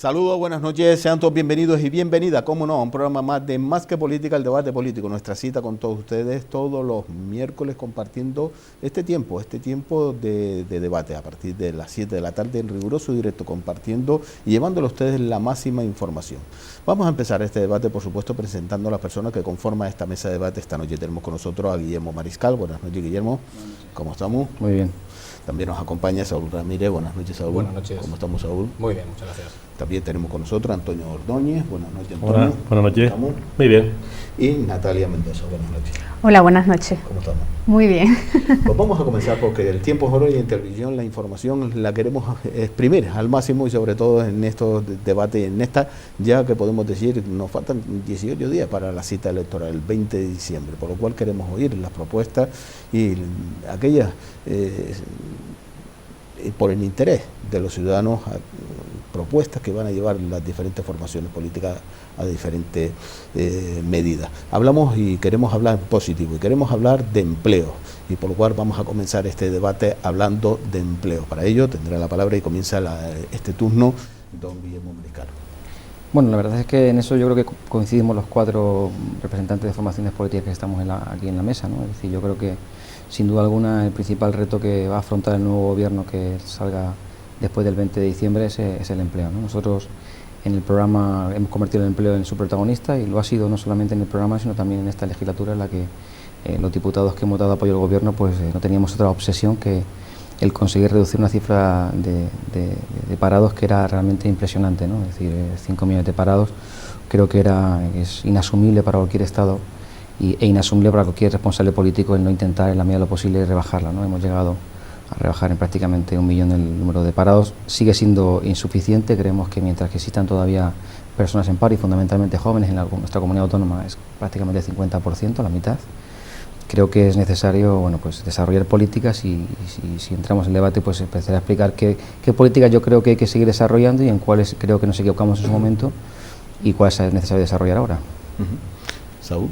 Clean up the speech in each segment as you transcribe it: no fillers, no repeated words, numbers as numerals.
Saludos, buenas noches, sean todos bienvenidos y bienvenidas, como no, a un programa más de Más que Política, el debate político, nuestra cita con todos ustedes todos los miércoles compartiendo este tiempo de debate a partir de las 7 de la tarde en riguroso directo, compartiendo y llevándole a ustedes la máxima información. Vamos a empezar este debate, por supuesto, presentando a las personas que conforman esta mesa de debate. Esta noche tenemos con nosotros a Guillermo Mariscal. Buenas noches, Guillermo. ¿Cómo estamos? Muy bien. También nos acompaña Saúl Ramírez. Buenas noches, Saúl. Buenas noches. ¿Cómo estamos, Saúl? Muy bien, muchas gracias. También tenemos con nosotros a Antonio Ordóñez. Buenas noches, Antonio. Hola, buenas noches. ¿Cómo estamos? Muy bien. Y Natalia Mendoza. Buenas noches. Hola, buenas noches. ¿Cómo estamos? Muy bien. Pues vamos a comenzar porque el tiempo es oro y en televisión la información la queremos exprimir al máximo y sobre todo en estos debates, en esta, ya que podemos decir, nos faltan 18 días para la cita electoral, el 20 de diciembre, por lo cual queremos oír las propuestas y aquellas por el interés de los ciudadanos, propuestas que van a llevar las diferentes formaciones políticas a diferentes medidas. Hablamos y queremos hablar en positivo y queremos hablar de empleo y por lo cual vamos a comenzar este debate hablando de empleo. Para ello tendrá la palabra y comienza este turno don Guillermo Mariscal. Bueno, la verdad es que en eso yo creo que coincidimos los cuatro representantes de formaciones políticas que estamos aquí en la mesa, ¿no? Es decir, yo creo que sin duda alguna el principal reto que va a afrontar el nuevo gobierno que salga después del 20 de diciembre es el empleo, ¿no? Nosotros en el programa hemos convertido el empleo en su protagonista y lo ha sido no solamente en el programa sino también en esta legislatura en la que los diputados que hemos dado apoyo al gobierno pues no teníamos otra obsesión que el conseguir reducir una cifra de parados que era realmente impresionante, ¿no? Es decir, 5 millones de parados creo que es inasumible para cualquier Estado e inasumible para cualquier responsable político el no intentar en la medida de lo posible rebajarla, ¿no? Hemos llegado a rebajar en prácticamente 1 millón el número de parados. Sigue siendo insuficiente, creemos que mientras que existan todavía personas en paro y fundamentalmente jóvenes en nuestra comunidad autónoma es prácticamente el 50%, la mitad. Creo que es necesario pues desarrollar políticas y si entramos en el debate pues empezar a explicar qué políticas yo creo que hay que seguir desarrollando y en cuáles creo que nos equivocamos en su momento y cuáles es necesario desarrollar ahora. Saúl.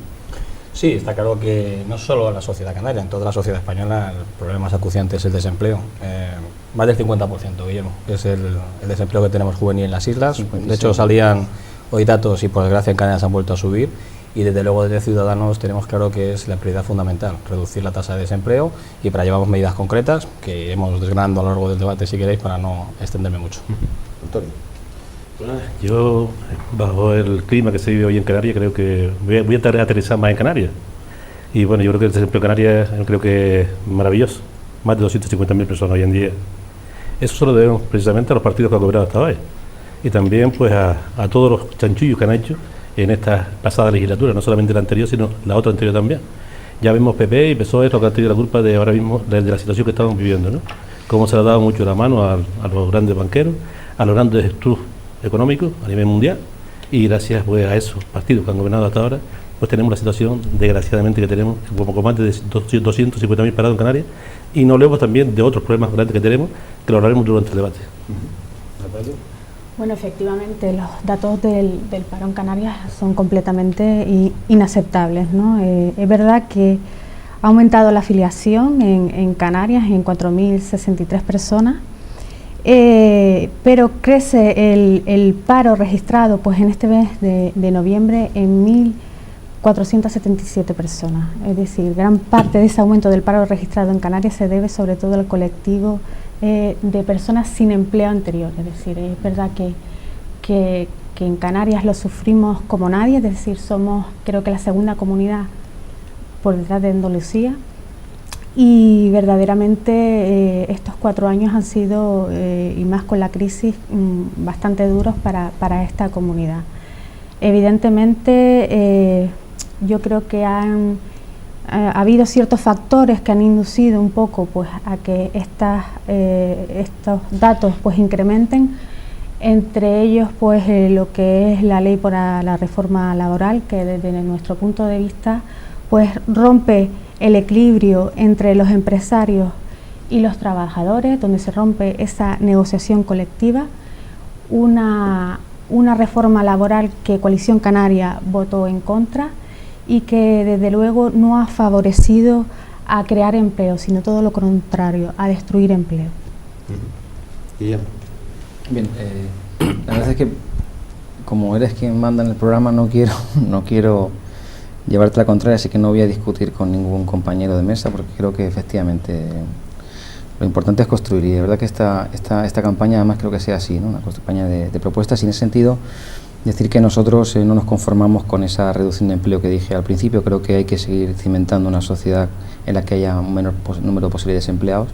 Sí, está claro que no solo en la sociedad canaria, en toda la sociedad española el problema más acuciante es el desempleo. Más del 50%, Guillermo, que es el desempleo que tenemos juvenil en las islas. 56. De hecho, salían hoy datos y por desgracia en Canarias han vuelto a subir. Y desde luego desde Ciudadanos tenemos claro que es la prioridad fundamental, reducir la tasa de desempleo y para llevamos medidas concretas que iremos desgranando a lo largo del debate si queréis para no extenderme mucho. Antonio. Yo, bajo el clima que se vive hoy en Canarias, creo que voy a aterrizar más en Canarias. Y bueno, yo creo que el desempleo en Canarias creo que es maravilloso. Más de 250.000 personas hoy en día. Eso se lo debemos precisamente a los partidos que han gobernado hasta hoy. Y también pues a todos los chanchullos que han hecho en esta pasada legislatura, no solamente la anterior, sino la otra anterior también. Ya vemos PP y PSOE es lo que han tenido la culpa de ahora mismo, de la situación que estamos viviendo, ¿no? Cómo se le ha dado mucho la mano a los grandes banqueros, a los grandes estructuras económicos a nivel mundial, y gracias pues a esos partidos que han gobernado hasta ahora, pues tenemos la situación desgraciadamente que tenemos, un poco más de 250.000 parados en Canarias, y no hablemos también de otros problemas grandes que tenemos, que lo hablaremos durante el debate. Bueno, efectivamente, los datos del paro en Canarias son completamente inaceptables, ¿no? Es verdad que ha aumentado la afiliación en Canarias en 4.063 personas, pero crece el paro registrado pues en este mes de noviembre en 1.477 personas. Es decir, gran parte de ese aumento del paro registrado en Canarias se debe sobre todo al colectivo de personas sin empleo anterior. Es decir, es verdad que en Canarias lo sufrimos como nadie, es decir, somos creo que la segunda comunidad por detrás de Andalucía y verdaderamente estos 4 años han sido, y más con la crisis, bastante duros para esta comunidad. Evidentemente yo creo que ha habido ciertos factores que han inducido un poco pues a que estos datos pues incrementen, entre ellos pues lo que es la ley por la reforma laboral, que desde nuestro punto de vista pues rompe el equilibrio entre los empresarios y los trabajadores, donde se rompe esa negociación colectiva, una reforma laboral que Coalición Canaria votó en contra y que desde luego no ha favorecido a crear empleo, sino todo lo contrario, a destruir empleo. Guillermo. Bien, La verdad es que, como eres quien manda en el programa, no quiero llevarte la contraria, así que no voy a discutir con ningún compañero de mesa, porque creo que efectivamente lo importante es construir, y de verdad que esta campaña además creo que sea así, ¿no? Una campaña de propuestas, y en ese sentido decir que nosotros no nos conformamos con esa reducción de empleo que dije al principio. Creo que hay que seguir cimentando una sociedad en la que haya un menor número posible de desempleados.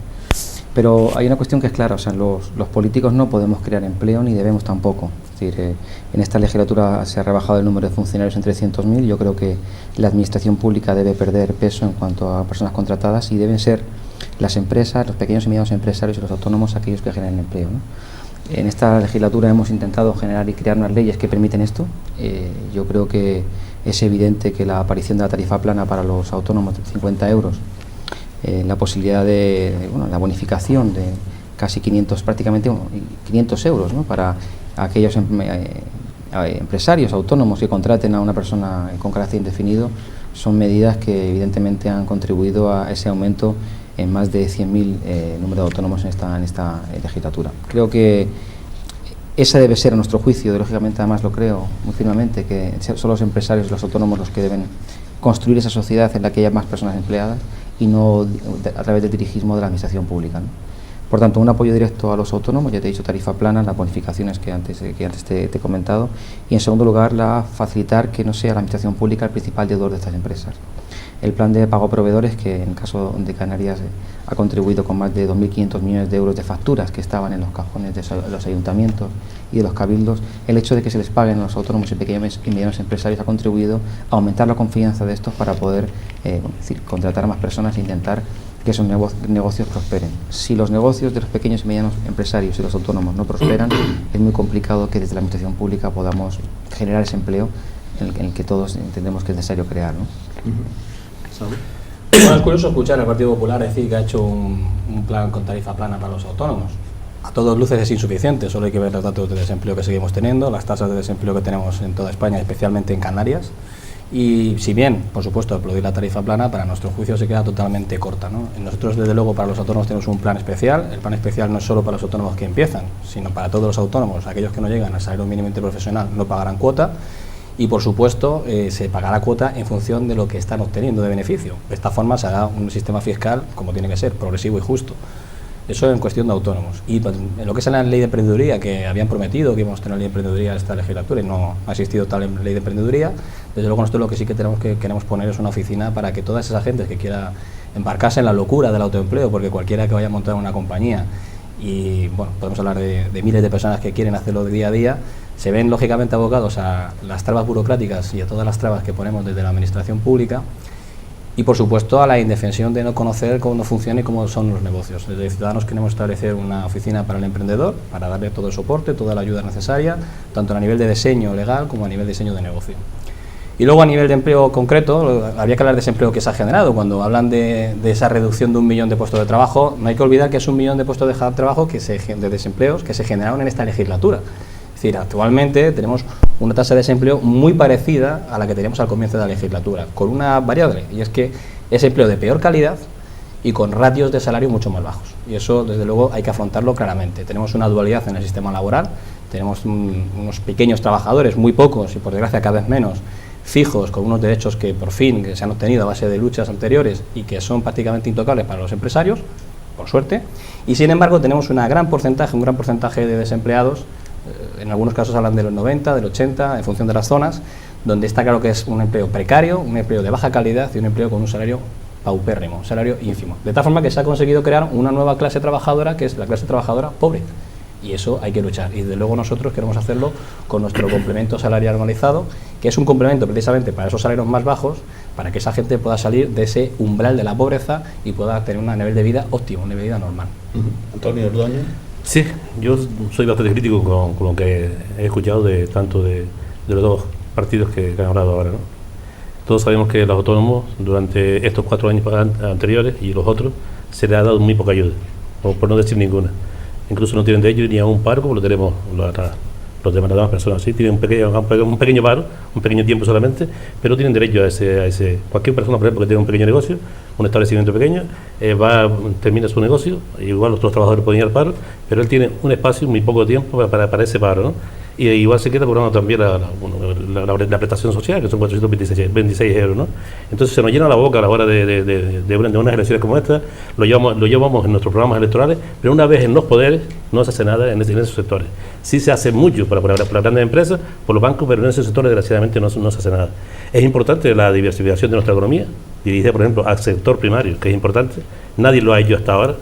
Pero hay una cuestión que es clara, o sea, los políticos no podemos crear empleo ni debemos tampoco. Es decir, en esta legislatura se ha rebajado el número de funcionarios en 300.000. Yo creo que la administración pública debe perder peso en cuanto a personas contratadas, y deben ser las empresas, los pequeños y medianos empresarios y los autónomos aquellos que generen empleo, ¿no? En esta legislatura hemos intentado generar y crear unas leyes que permiten esto. Yo creo que es evidente que la aparición de la tarifa plana para los autónomos de 50 euros, la posibilidad de la bonificación de casi 500 euros, ¿no?, para aquellos empresarios autónomos que contraten a una persona con carácter indefinido, son medidas que evidentemente han contribuido a ese aumento en más de 100.000 número de autónomos en esta legislatura. Creo que esa debe ser, a nuestro juicio, ideológicamente además lo creo muy firmemente, que son los empresarios y los autónomos los que deben construir esa sociedad en la que haya más personas empleadas, y no a través del dirigismo de la administración pública, ¿no? Por tanto, un apoyo directo a los autónomos, ya te he dicho, tarifa plana, las bonificaciones que antes te he comentado, y en segundo lugar, facilitar que no sea la administración pública el principal deudor de estas empresas. El plan de pago a proveedores, que en el caso de Canarias ha contribuido con más de 2.500 millones de euros de facturas que estaban en los cajones de los ayuntamientos y de los cabildos, el hecho de que se les paguen a los autónomos y pequeños y medianos empresarios ha contribuido a aumentar la confianza de estos para poder contratar a más personas e intentar que esos negocios prosperen. Si los negocios de los pequeños y medianos empresarios y los autónomos no prosperan, es muy complicado que desde la administración pública podamos generar ese empleo en el que todos entendemos que es necesario crear, ¿no? Bueno, es curioso escuchar al Partido Popular decir que ha hecho un plan con tarifa plana para los autónomos. A todas luces es insuficiente, solo hay que ver los datos de desempleo que seguimos teniendo, las tasas de desempleo que tenemos en toda España, especialmente en Canarias. Y si bien, por supuesto, aplaudir la tarifa plana, para nuestro juicio se queda totalmente corta, ¿no? Nosotros, desde luego, para los autónomos tenemos un plan especial. El plan especial no es solo para los autónomos que empiezan, sino para todos los autónomos. Aquellos que no llegan al salario mínimo interprofesional no pagarán cuota, y por supuesto se pagará cuota en función de lo que están obteniendo de beneficio. De esta forma se hará un sistema fiscal como tiene que ser, progresivo y justo. Eso en cuestión de autónomos. Y en lo que es la ley de emprendeduría, que habían prometido que íbamos a tener ley de emprendeduría en esta legislatura y no ha existido tal ley de emprendeduría, desde luego nosotros lo que sí que queremos poner es una oficina para que todas esas gentes que quiera embarcarse en la locura del autoempleo, porque cualquiera que vaya a montar una compañía, y bueno, podemos hablar de miles de personas que quieren hacerlo de día a día, se ven lógicamente abocados a las trabas burocráticas y a todas las trabas que ponemos desde la administración pública, y por supuesto a la indefensión de no conocer cómo funciona y cómo son los negocios. Desde Ciudadanos queremos establecer una oficina para el emprendedor, para darle todo el soporte, toda la ayuda necesaria, tanto a nivel de diseño legal como a nivel de diseño de negocio. Y luego, a nivel de empleo concreto, habría que hablar de ese empleo que se ha generado. Cuando hablan de esa reducción de 1 millón de puestos de trabajo, no hay que olvidar que es 1 millón de puestos de trabajo de desempleos que se generaron en esta legislatura. Es decir, actualmente tenemos una tasa de desempleo muy parecida a la que teníamos al comienzo de la legislatura, con una variable, y es que es empleo de peor calidad y con ratios de salario mucho más bajos. Y eso, desde luego, hay que afrontarlo claramente. Tenemos una dualidad en el sistema laboral, tenemos unos pequeños trabajadores, muy pocos y por desgracia cada vez menos, fijos, con unos derechos que por fin que se han obtenido a base de luchas anteriores y que son prácticamente intocables para los empresarios, por suerte, y sin embargo tenemos un gran porcentaje de desempleados, en algunos casos hablan de los 90, del 80, en función de las zonas, donde está claro que es un empleo precario, un empleo de baja calidad y un empleo con un salario paupérrimo, un salario ínfimo. De tal forma que se ha conseguido crear una nueva clase trabajadora, que es la clase trabajadora pobre. Y eso hay que luchar, y desde luego nosotros queremos hacerlo con nuestro complemento salarial anualizado, que es un complemento precisamente para esos salarios más bajos, para que esa gente pueda salir de ese umbral de la pobreza y pueda tener un nivel de vida óptimo, un nivel de vida normal. Antonio Ordóñez. Sí, yo soy bastante crítico con lo que he escuchado tanto de los dos partidos que han hablado ahora, ¿no? Todos sabemos que los autónomos durante estos 4 años anteriores y los otros se les ha dado muy poca ayuda, o por no decir ninguna. Incluso no tienen derecho ni a un paro como lo tenemos Los demás personas sí tienen un pequeño paro, un pequeño tiempo solamente, pero tienen derecho a ese. Cualquier persona, por ejemplo, que tenga un pequeño negocio, un establecimiento pequeño, termina su negocio, igual los otros trabajadores pueden ir al paro, pero él tiene un espacio, muy poco tiempo para ese paro, ¿no? Y igual se queda cobrando también la prestación social, que son 426 euros, ¿no? Entonces se nos llena la boca a la hora de unas elecciones como esta, lo llevamos en nuestros programas electorales, pero una vez en los poderes no se hace nada en esos sectores. Sí se hace mucho para las grandes empresas, por los bancos, pero en esos sectores desgraciadamente no se hace nada. Es importante la diversificación de nuestra economía, dirigida por ejemplo al sector primario, que es importante. Nadie lo ha hecho hasta ahora,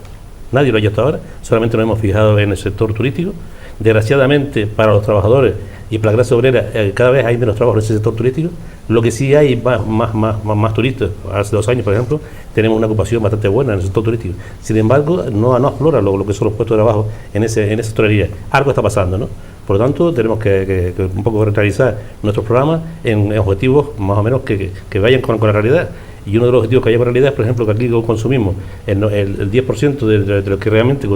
solamente nos hemos fijado en el sector turístico. Desgraciadamente para los trabajadores y para la clase obrera cada vez hay menos trabajo en ese sector turístico. Lo que sí hay más turistas. Hace 2 años, por ejemplo, tenemos una ocupación bastante buena en el sector turístico. Sin embargo, no aflora lo que son los puestos de trabajo en esa hostelería. Algo está pasando, ¿no? Por lo tanto, tenemos que un poco realizar nuestros programas en objetivos más o menos que vayan con la realidad. Y uno de los objetivos que hay con la realidad es, por ejemplo, que aquí consumimos el 10% de lo que realmente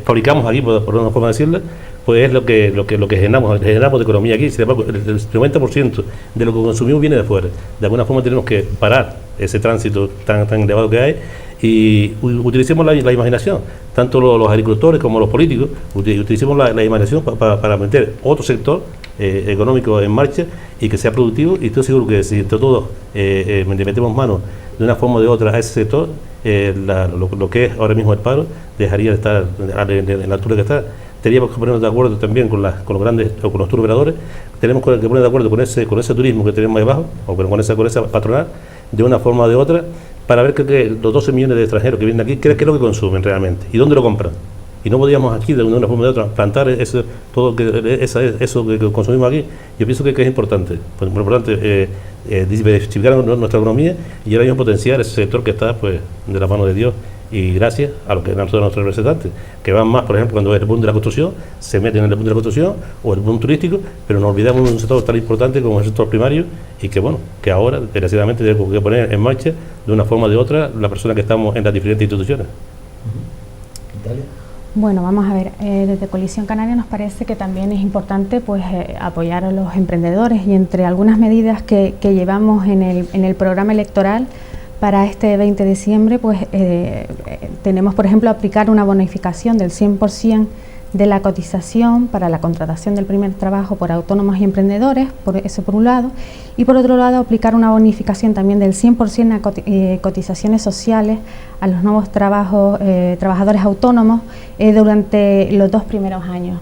fabricamos aquí, por una forma de decirlo, pues es lo que generamos de economía aquí. Sin embargo, el 90% de lo que consumimos viene de fuera. De alguna forma tenemos que parar ese tránsito tan elevado que hay y utilicemos la imaginación, tanto los agricultores como los políticos, utilicemos la imaginación para meter otro sector económico en marcha y que sea productivo, y estoy seguro que si entre todos metemos manos de una forma o de otra a ese sector, lo que es ahora mismo el paro dejaría de estar en la altura que está. Teníamos que ponernos de acuerdo también con los grandes o con los turoperadores, tenemos que ponernos de acuerdo con ese turismo que tenemos ahí abajo, o con esa patronal, de una forma o de otra, para ver que los 12 millones de extranjeros que vienen aquí, qué es lo que consumen realmente y dónde lo compran. Y no podíamos aquí, de una forma o de otra, plantar eso que consumimos aquí. Yo pienso que es importante, pues muy importante diversificar nuestra economía y ahora mismo potenciar ese sector que está pues de la mano de Dios, y gracias a lo que dan todos nuestros representantes, que van más, por ejemplo, cuando es el boom de la construcción, se meten en el boom de la construcción o el boom turístico, pero nos olvidamos de un sector tan importante como el sector primario, y que ahora, desgraciadamente, tenemos que poner en marcha de una forma o de otra la persona que estamos en las diferentes instituciones. Italia. Bueno, vamos a ver, desde Coalición Canaria nos parece que también es importante pues apoyar a los emprendedores, y entre algunas medidas que llevamos en el programa electoral para este 20 de diciembre, pues tenemos, por ejemplo, aplicar una bonificación del 100% de la cotización para la contratación del primer trabajo por autónomos y emprendedores, eso por un lado, y por otro lado aplicar una bonificación también del 100% a cotizaciones sociales a los nuevos trabajadores autónomos durante los 2 primeros años.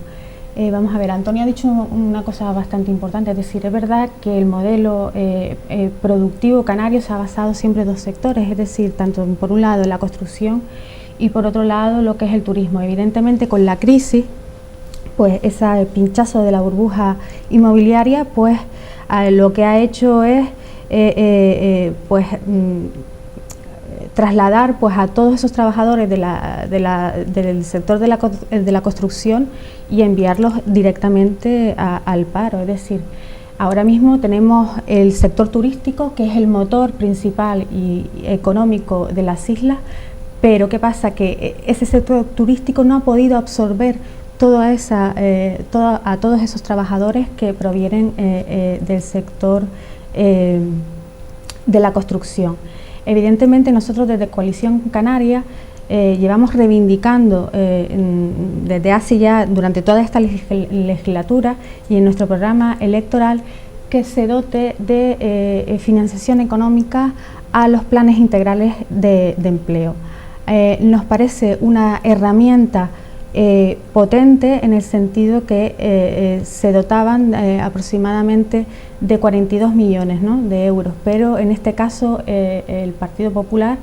Vamos a ver, Antonio ha dicho una cosa bastante importante, es decir, es verdad que el modelo productivo canario se ha basado siempre en 2 sectores, es decir, tanto por un lado la construcción y por otro lado lo que es el turismo. Evidentemente con la crisis, pues ese pinchazo de la burbuja inmobiliaria, pues lo que ha hecho es trasladar pues a todos esos trabajadores del sector de la construcción y enviarlos directamente al paro. Es decir, ahora mismo tenemos el sector turístico, que es el motor principal y económico de las islas, pero ¿qué pasa? Que ese sector turístico no ha podido absorber a todos esos trabajadores que provienen del sector de la construcción. Evidentemente nosotros desde Coalición Canaria llevamos reivindicando desde hace ya, durante toda esta legislatura y en nuestro programa electoral, que se dote de financiación económica a los planes integrales de empleo. Nos parece una herramienta potente en el sentido que se dotaban aproximadamente de 42 millones, ¿no?, de euros, pero en este caso el Partido Popular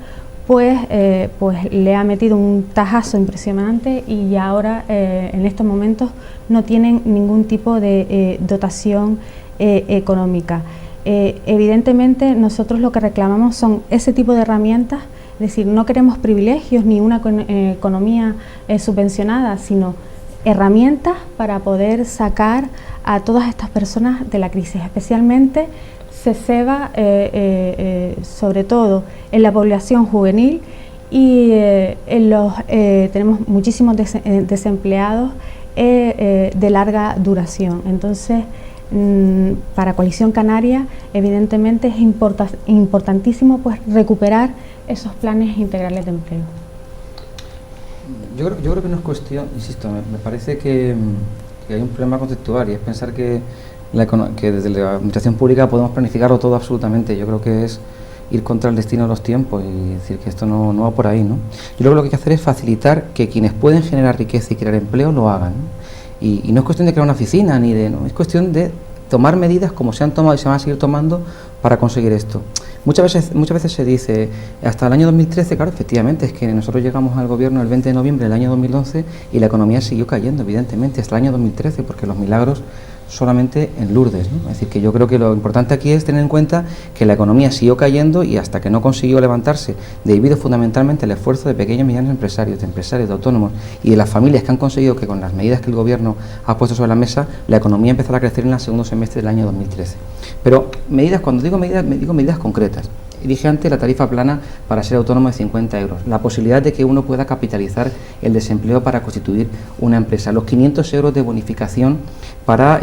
pues le ha metido un tajazo impresionante y ahora en estos momentos no tienen ningún tipo de dotación económica. Evidentemente nosotros lo que reclamamos son ese tipo de herramientas. Es decir, no queremos privilegios ni una economía subvencionada, sino herramientas para poder sacar a todas estas personas de la crisis. Especialmente se ceba sobre todo en la población juvenil y tenemos muchísimos desempleados de larga duración. Entonces, para Coalición Canaria, evidentemente es importantísimo pues recuperar esos planes integrales de empleo. Yo creo que no es cuestión, insisto, me parece que hay un problema conceptual, y es pensar que desde la administración pública podemos planificarlo todo absolutamente. Yo creo que es ir contra el destino de los tiempos y decir que esto no va por ahí, ¿no? Yo creo que lo que hay que hacer es facilitar que quienes pueden generar riqueza y crear empleo lo hagan, ¿no? Y no es cuestión de crear una oficina, no, es cuestión de tomar medidas como se han tomado y se van a seguir tomando para conseguir esto. Muchas veces se dice, hasta el año 2013, claro, efectivamente, es que nosotros llegamos al gobierno el 20 de noviembre del año 2011 y la economía siguió cayendo, evidentemente, hasta el año 2013, porque los milagros solamente en Lourdes, ¿no? Es decir, que yo creo que lo importante aquí es tener en cuenta que la economía siguió cayendo y hasta que no consiguió levantarse, debido fundamentalmente al esfuerzo de pequeños y medianos empresarios, de autónomos y de las familias que han conseguido que con las medidas que el gobierno ha puesto sobre la mesa, la economía empezara a crecer en el segundo semestre del año 2013. Pero medidas, cuando digo medidas concretas. Dije antes la tarifa plana para ser autónomo de 50 euros, la posibilidad de que uno pueda capitalizar el desempleo para constituir una empresa, los 500 euros de bonificación para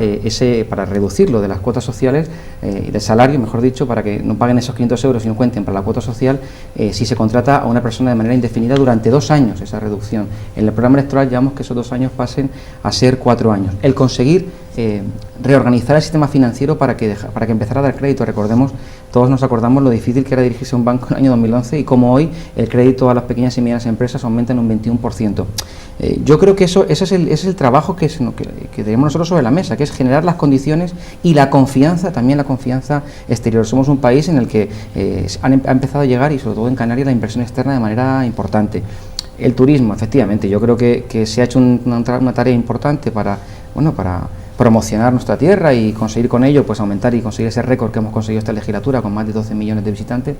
reducirlo de las cuotas sociales, del salario, mejor dicho, para que no paguen esos 500 euros y no cuenten para la cuota social si se contrata a una persona de manera indefinida durante 2 años, esa reducción. En el programa electoral llevamos que esos 2 años pasen a ser 4 años. El conseguir reorganizar el sistema financiero para que empezara a dar crédito. Recordemos, todos nos acordamos lo difícil que era dirigirse a un banco en el año 2011 y como hoy el crédito a las pequeñas y medianas empresas aumenta en un 21%. Yo creo que ese es el trabajo que tenemos nosotros sobre la mesa, que es generar las condiciones y la confianza, también la confianza exterior. Somos un país en el que ha empezado a llegar, y sobre todo en Canarias, la inversión externa de manera importante. El turismo, efectivamente, yo creo que se ha hecho una tarea importante para promocionar nuestra tierra y conseguir con ello pues aumentar y conseguir ese récord que hemos conseguido esta legislatura con más de 12 millones de visitantes.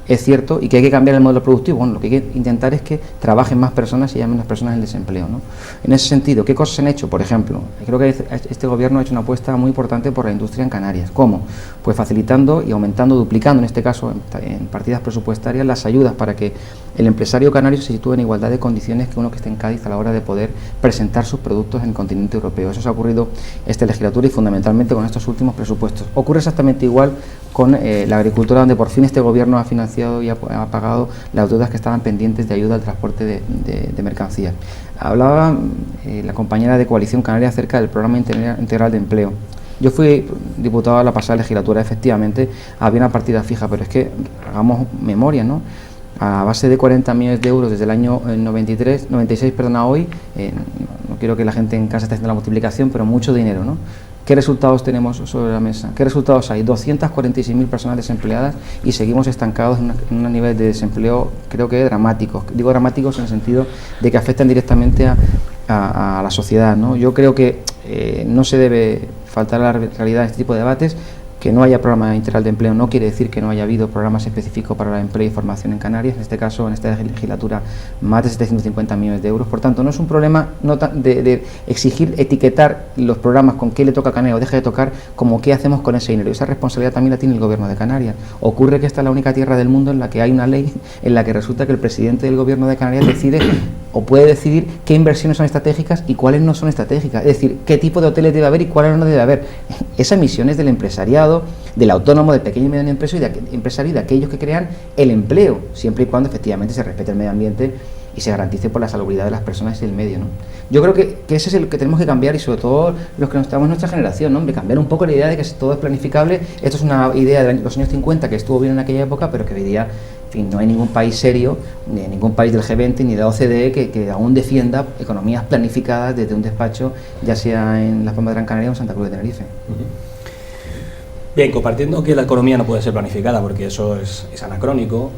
Es cierto, y que hay que cambiar el modelo productivo. Bueno, lo que hay que intentar es que trabajen más personas y haya menos personas en el desempleo, ¿no? En ese sentido, ¿qué cosas se han hecho? Por ejemplo, creo que este gobierno ha hecho una apuesta muy importante por la industria en Canarias. ¿Cómo? Pues facilitando y aumentando, duplicando en este caso en partidas presupuestarias las ayudas para que el empresario canario se sitúe en igualdad de condiciones que uno que esté en Cádiz a la hora de poder presentar sus productos en el continente europeo. Eso se ha ocurrido esta legislatura y fundamentalmente con estos últimos presupuestos. Ocurre exactamente igual con la agricultura, donde por fin este gobierno ha financiado y ha pagado las deudas que estaban pendientes de ayuda al transporte de mercancías. Hablaba la compañera de Coalición Canaria acerca del programa integral de empleo. Yo fui diputado a la pasada legislatura, efectivamente había una partida fija, pero es que hagamos memoria, ¿no? A base de 40 millones de euros desde el año 96 a hoy, no quiero que la gente en casa esté haciendo la multiplicación, pero mucho dinero, ¿no? ¿Qué resultados tenemos sobre la mesa? ¿Qué resultados hay? 246.000 personas desempleadas y seguimos estancados en un nivel de desempleo, creo que dramáticos. Digo dramáticos en el sentido de que afectan directamente a la sociedad, ¿no? Yo creo que no se debe faltar a la realidad de este tipo de debates. Que no haya programa integral de empleo no quiere decir que no haya habido programas específicos para el empleo y formación en Canarias, en este caso, en esta legislatura, más de 750 millones de euros. Por tanto, no es un problema de exigir, etiquetar los programas con qué le toca a Canarias o deja de tocar, como qué hacemos con ese dinero. Esa responsabilidad también la tiene el gobierno de Canarias. Ocurre que esta es la única tierra del mundo en la que hay una ley en la que resulta que el presidente del gobierno de Canarias decide o puede decidir qué inversiones son estratégicas y cuáles no son estratégicas. Es decir, qué tipo de hoteles debe haber y cuáles no debe haber. Esa misión es del empresariado, del autónomo, del pequeño y mediano empresario y de aquellos que crean el empleo, siempre y cuando efectivamente se respete el medio ambiente y se garantice por la salubridad de las personas y el medio, ¿no? Yo creo que ese es el que tenemos que cambiar, y sobre todo los que estamos en nuestra generación, ¿no? Cambiar un poco la idea de que todo es planificable. Esto es una idea de los años 50 que estuvo bien en aquella época, pero que hoy día, en fin, no hay ningún país serio, ni ningún país del G20 ni de la OCDE que aún defienda economías planificadas desde un despacho, ya sea en Las Palmas de Gran Canaria o en Santa Cruz de Tenerife. Bien, compartiendo que la economía no puede ser planificada porque eso es anacrónico,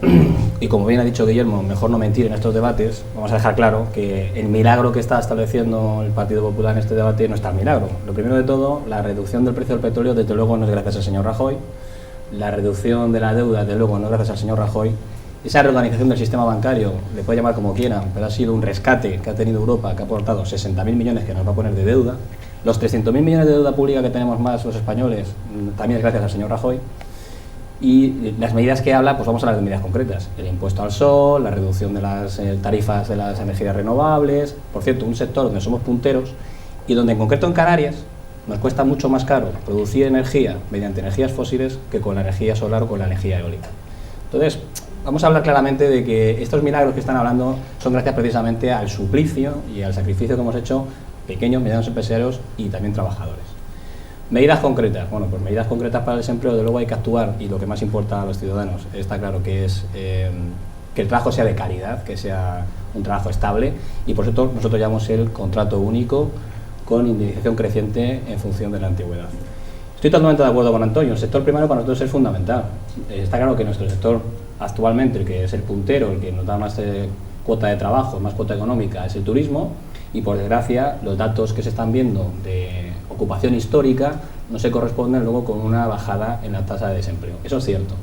y como bien ha dicho Guillermo, mejor no mentir en estos debates, vamos a dejar claro que el milagro que está estableciendo el Partido Popular en este debate no está el milagro. Lo primero de todo, la reducción del precio del petróleo desde luego no es gracias al señor Rajoy, la reducción de la deuda desde luego no es gracias al señor Rajoy, esa reorganización del sistema bancario, le puede llamar como quieran, pero ha sido un rescate que ha tenido Europa, que ha aportado 60.000 millones que nos va a poner de deuda. Los 300.000 millones de deuda pública que tenemos más los españoles también es gracias al señor Rajoy. Y las medidas que habla, pues vamos a hablar de medidas concretas. El impuesto al sol, la reducción de las tarifas de las energías renovables. Por cierto, un sector donde somos punteros y donde en concreto en Canarias nos cuesta mucho más caro producir energía mediante energías fósiles que con la energía solar o con la energía eólica. Entonces, vamos a hablar claramente de que estos milagros que están hablando son gracias precisamente al suplicio y al sacrificio que hemos hecho pequeños, medianos empresarios y también trabajadores. Medidas concretas. Bueno, pues medidas concretas para el desempleo, de luego hay que actuar, y lo que más importa a los ciudadanos está claro que es que el trabajo sea de calidad, que sea un trabajo estable, y por eso nosotros llamamos el contrato único con indemnización creciente en función de la antigüedad. Estoy totalmente de acuerdo con Antonio, el sector primario para nosotros es fundamental. Está claro que nuestro sector actualmente, el que es el puntero, el que nos da más cuota de trabajo, más cuota económica, es el turismo, y por desgracia los datos que se están viendo de ocupación histórica no se corresponden luego con una bajada en la tasa de desempleo. Eso es cierto.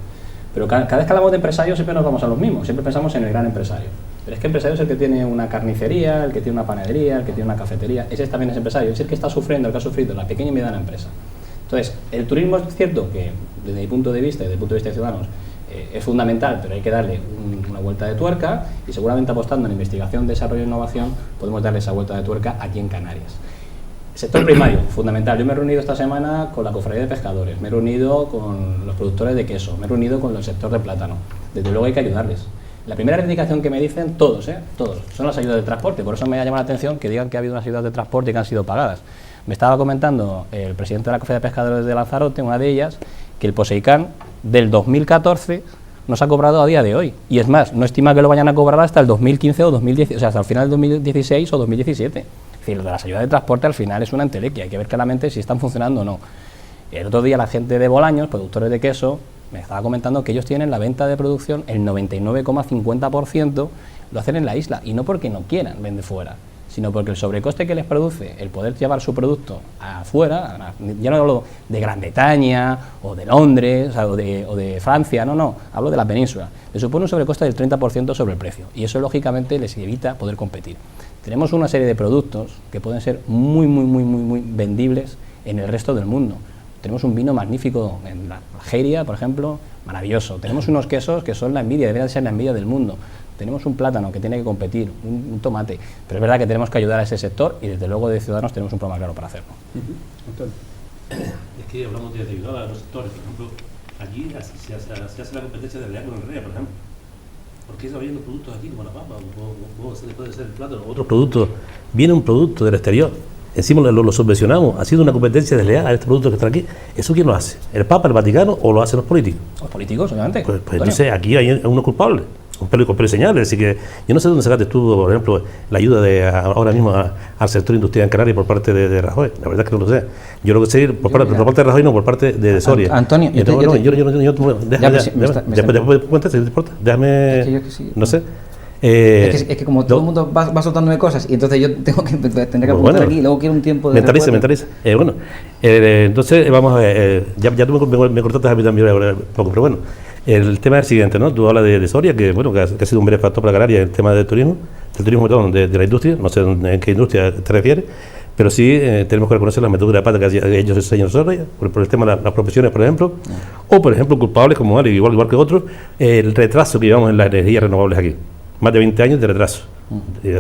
Pero cada vez que hablamos de empresarios siempre nos vamos a los mismos, siempre pensamos en el gran empresario. Pero es que empresario es el que tiene una carnicería, el que tiene una panadería, el que tiene una cafetería, ese también es empresario, es el que está sufriendo, el que ha sufrido la pequeña y mediana empresa. Entonces, el turismo es cierto que desde mi punto de vista y desde el punto de vista de Ciudadanos es fundamental, pero hay que darle una vuelta de tuerca, y seguramente apostando en investigación, desarrollo e innovación podemos darle esa vuelta de tuerca aquí en Canarias. Sector primario, fundamental. Yo me he reunido esta semana con la Cofradía de Pescadores, me he reunido con los productores de queso, me he reunido con el sector de plátano. Desde luego hay que ayudarles. La primera reivindicación que me dicen, todos, son las ayudas de transporte. Por eso me ha llamado la atención que digan que ha habido unas ayudas de transporte y que han sido pagadas. Me estaba comentando el presidente de la Cofradía de Pescadores de Lanzarote, una de ellas, que el POSEICAN del 2014 nos ha cobrado a día de hoy. Y es más, no estima que lo vayan a cobrar hasta el 2015 o 2016, o sea, hasta el final del 2016 o 2017. Es decir, lo de las ayudas de transporte al final es una entelequia, hay que ver claramente si están funcionando o no. El otro día la gente de Bolaños, productores de queso, me estaba comentando que ellos tienen la venta de producción, el 99,50% lo hacen en la isla, y no porque no quieran vender fuera, sino porque el sobrecoste que les produce el poder llevar su producto afuera, ya no hablo de Gran Bretaña o de Londres o de Francia, no, hablo de la península, le supone un sobrecoste del 30% sobre el precio, y eso lógicamente les evita poder competir. Tenemos una serie de productos que pueden ser muy vendibles en el resto del mundo. Tenemos un vino magnífico en la Algeria, por ejemplo, maravilloso. Tenemos unos quesos que son la envidia, deberían ser la envidia del mundo. Tenemos un plátano que tiene que competir, un tomate. Pero es verdad que tenemos que ayudar a ese sector, y desde luego de Ciudadanos tenemos un programa claro para hacerlo. Es que hablamos de ayudar a los sectores. Por ejemplo, aquí se hace la competencia de con el REA, por ejemplo. ¿Por qué está viendo productos aquí como la papa? ¿Cómo puede ser el plátano? Otros productos. Viene un producto del exterior, encima lo subvencionamos, ha sido una competencia desleal a este producto que está aquí. ¿Eso quién lo hace? ¿El Papa, el Vaticano, o lo hacen los políticos? Los políticos, obviamente. Pues entonces aquí hay unos culpables, con pelo y señales. Así que yo no sé dónde sacaste tú, por ejemplo, la ayuda ahora mismo al sector industrial en Canarias por parte de Rajoy. La verdad es que no lo sé. Yo lo que sé por parte de Rajoy, no por parte de Soria. Antonio, déjame, no sé. Es que como todo el mundo va soltándome cosas, y entonces yo tengo que tener que apuntar aquí, y luego quiero un tiempo de mentaliza. Entonces vamos a ver, ya tú me cortaste a mí también poco, pero bueno, el tema es el siguiente, ¿no? Tú hablas de Soria, que bueno, que ha sido un breve factor para Canarias el tema del turismo, de la industria, no sé en qué industria te refieres, pero sí tenemos que reconocer la metedura de pata que ellos enseñan Soria, por el tema de las profesiones, por ejemplo, o por ejemplo culpables como Ari, igual que otros, el retraso que llevamos en las energías renovables aquí. Más de 20 años de retraso.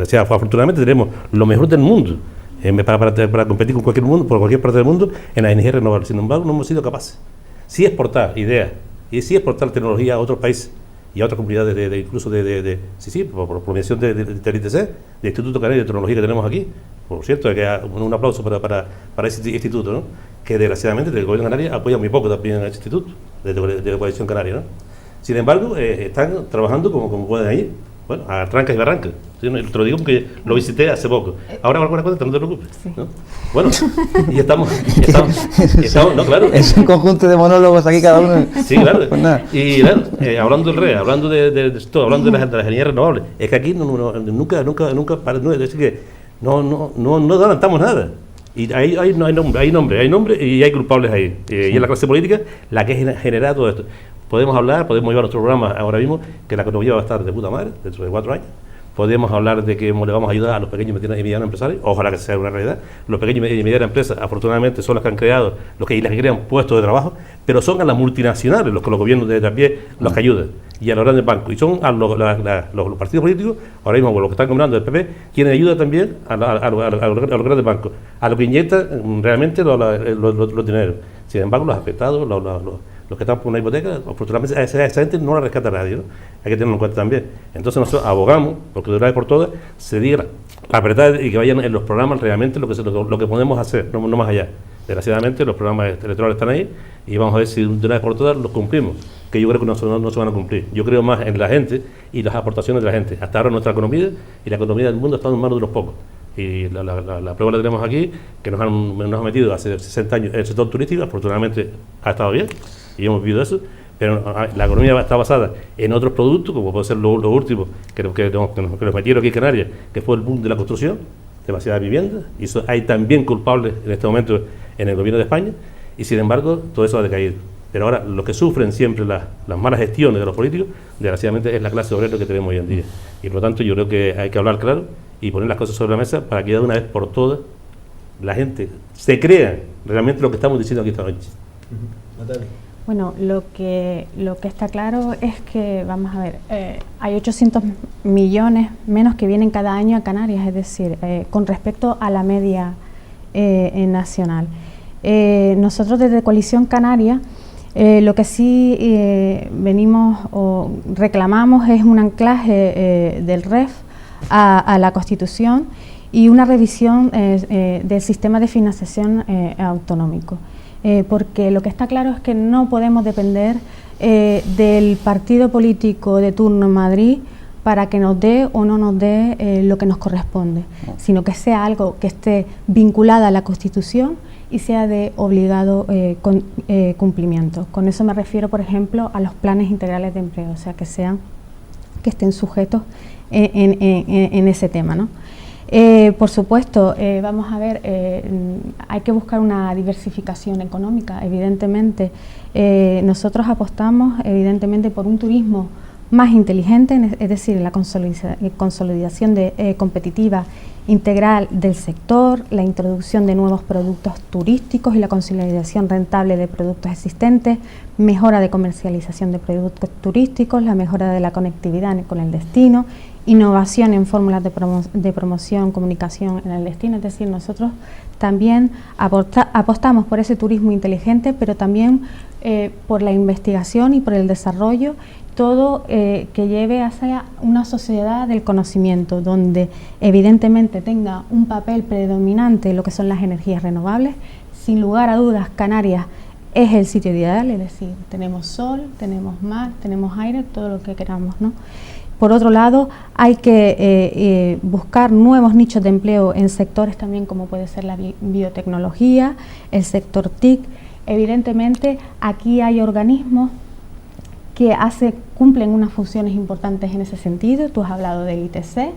O sea, afortunadamente tenemos lo mejor del mundo para competir con por cualquier parte del mundo en las energías renovables. Sin embargo, no hemos sido capaces. Sí exportar ideas y sí exportar tecnología a otros países y a otras comunidades, incluso por mediación del ITC, del Instituto Canario de Tecnología que tenemos aquí. Por cierto, hay que dar un aplauso para ese instituto, ¿no? Que desgraciadamente el gobierno de Canarias apoya muy poco también a ese instituto de la coalición canaria, ¿no? Sin embargo, están trabajando como pueden ir. Bueno, a trancas y barrancas. Te lo digo porque lo visité hace poco. Ahora alguna cosa, no te preocupes. Sí. ¿No? Bueno, y estamos, no, claro. Es un conjunto de monólogos aquí cada uno. Sí, claro. Pues y claro, hablando del RE, hablando de todo, hablando de las energías renovables, es que aquí nunca, es decir que no adelantamos nada. Y hay nombre y hay culpables ahí. Sí. Y es la clase política la que genera todo esto. Podemos llevar nuestro programa ahora mismo, que la economía va a estar de puta madre dentro de 4 años, podemos hablar de que le vamos a ayudar a los pequeños y medianos empresarios, ojalá que sea una realidad. Los pequeños y medianas empresas, afortunadamente, son los que han creado, las que crean puestos de trabajo, pero son a las multinacionales los que los gobiernos de también los que ayudan, y a los grandes bancos. Y son a los partidos políticos, ahora mismo los que están gobernando el PP, quienes ayudan también a los grandes bancos, a los que inyectan realmente los dineros. Sin embargo, los afectados, los que están por una hipoteca, afortunadamente a esa gente no la rescata nadie, ¿no? Hay que tenerlo en cuenta también. Entonces nosotros abogamos, porque de una vez por todas se diga la verdad y que vayan en los programas realmente lo que podemos hacer, no más allá. Desgraciadamente los programas electorales están ahí y vamos a ver si de una vez por todas los cumplimos, que yo creo que no se van a cumplir. Yo creo más en la gente y las aportaciones de la gente. Hasta ahora nuestra economía y la economía del mundo están en manos de los pocos. Y la prueba la tenemos aquí, que nos han metido hace 60 años en el sector turístico. Afortunadamente ha estado bien y hemos vivido eso, pero la economía está basada en otros productos, como puede ser lo último que nos metieron aquí en Canarias, que fue el boom de la construcción, demasiadas viviendas, y eso hay también culpables en este momento en el gobierno de España, y sin embargo todo eso ha decaído. Pero ahora los que sufren siempre las malas gestiones de los políticos, desgraciadamente es la clase obrera que tenemos hoy en día. Y por lo tanto yo creo que hay que hablar claro y poner las cosas sobre la mesa para que de una vez por todas la gente se crea realmente lo que estamos diciendo aquí esta noche. Natalia. Bueno, lo que está claro es que, vamos a ver, hay 800 millones menos que vienen cada año a Canarias, es decir, con respecto a la media nacional. Nosotros desde Coalición Canaria lo que sí venimos o reclamamos es un anclaje del REF a la Constitución y una revisión del sistema de financiación autonómico. Porque lo que está claro es que no podemos depender del partido político de turno en Madrid para que nos dé o no nos dé lo que nos corresponde, sino que sea algo que esté vinculado a la Constitución y sea de obligado cumplimiento. Con eso me refiero, por ejemplo, a los planes integrales de empleo, o sea, que estén sujetos en ese tema, ¿no? Por supuesto, vamos a ver, hay que buscar una diversificación económica, evidentemente. Nosotros apostamos, evidentemente, por un turismo más inteligente, es decir, la consolidación competitiva integral del sector, la introducción de nuevos productos turísticos y la consolidación rentable de productos existentes, mejora de comercialización de productos turísticos, la mejora de la conectividad con el destino, innovación en fórmulas de promoción, comunicación en el destino. Es decir, nosotros también apostamos por ese turismo inteligente, pero también por la investigación y por el desarrollo, todo que lleve hacia una sociedad del conocimiento, donde evidentemente tenga un papel predominante lo que son las energías renovables. Sin lugar a dudas, Canarias es el sitio ideal, es decir, tenemos sol, tenemos mar, tenemos aire, todo lo que queramos, ¿no? Por otro lado, hay que buscar nuevos nichos de empleo en sectores también como puede ser la biotecnología, el sector TIC. Evidentemente, aquí hay organismos que cumplen unas funciones importantes en ese sentido. Tú has hablado del ITC.